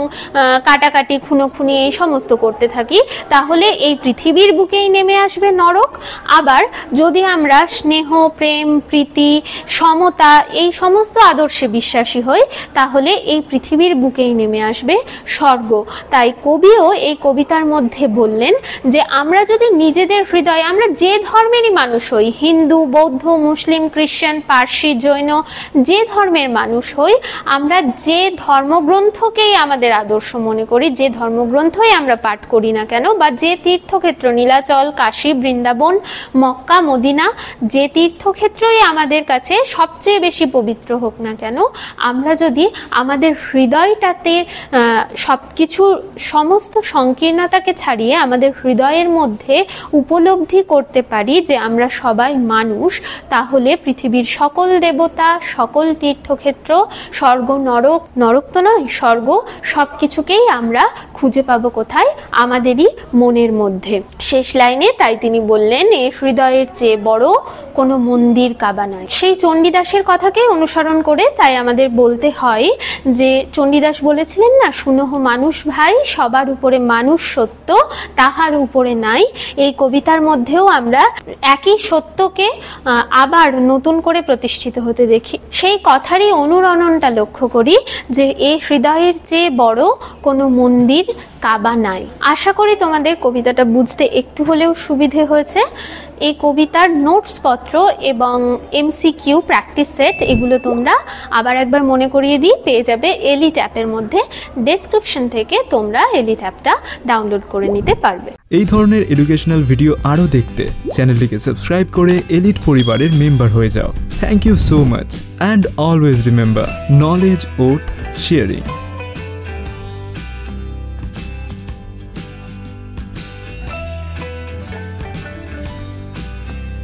কাটাকাটি, খুনোখুনি এই সমস্ত করতে থাকি, তাহলে এই পৃথিবীর বুকেই নেমে আসবে নরক। আবার যদি আমরা স্নেহ, প্রেম, প্রীতি, সমতা এই সমস্ত আদর্শে বিশ্বাসী হই, তাহলে এই পৃথিবীর বুকেই নেমে আসবে স্বর্গ। তাই কবিও এই কবিতার মধ্যে বললেন যে আমরা যদি নিজেদের হৃদয়ে, আমরা যে ধর্মেরই মানুষ হই, হিন্দু, বৌদ্ধ, মুসলিম, খ্রিস্টান, পার্সি, জৈন, যে ধর্মের মানুষ হই, আমরা যে ধর্মগ্রন্থকেই আমাদের আদর্শ মনে করি, যে ধর্মগ্রন্থই আমরা পাঠ করি না কেন, বা যে তীর্থক্ষেত্র নীলাচল, কাশী, বৃন্দাবন, মক্কা, মদিনা, যে তীর্থক্ষেত্রই আমাদের কাছে সবচেয়ে বেশি পবিত্র হোক না কেন, আমরা যদি আমাদের হৃদয়টাতে সবকিছু, সমস্ত সংকীর্ণতাকে ছাড়িয়ে আমাদের হৃদয়ের মধ্যে উপলব্ধি করতে পারি যে আমরা সবাই মানুষ, তাহলে পৃথিবীর সকল দেবতা, সকল তীর্থক্ষেত্র, স্বর্গ, নরক, নরক তো নয়, স্বর্গ, সবকিছুকেই আমরা খুঁজে পাবো কোথায়? আমাদেরই মনের মধ্যে। শেষ লাইনে তাই তিনি বললেন, এই হৃদয়ের চেয়ে বড় কোনো মন্দির কাবা নয়। সেই চণ্ডীদাসের কথাকে অনুসরণ করে তাই আমাদের বলতে হয় যে চণ্ডীদাস বলেছিলেন না, শুনহ মানুষ ভাই, সবার উপরে মানুষ সত্য, তাহার উপরে নাই। এই কবিতার মধ্যেও আমরা একই সত্যকে আবার নতুন করে প্রতিষ্ঠিত হতে দেখি। সেই কথারই অনুরণনটা লক্ষ্য করি যে এই হৃদয়ের চেয়ে বড় কোনো মন্দির কাবা নাই। আশা করি তোমাদের কবিতাটা বুঝতে একটু হলেও সুবিধে হয়েছে। এই কবিতার নোটস পত্র এবং এমসিকিউ প্র্যাকটিস সেট এগুলো তোমরা আবার একবার মনে করিয়ে দিই, পেয়ে যাবে এলিট অ্যাপের মধ্যে। ডেসক্রিপশন থেকে তোমরা এলিট অ্যাপটা ডাউনলোড করে নিতে পারবে। এই ধরনের এডুকেশনাল ভিডিও আরও দেখতে চ্যানেলটিকে সাবস্ক্রাইব করে এলিট পরিবারের মেম্বার হয়ে যাও। Thank you so much and always remember, knowledge worth sharing.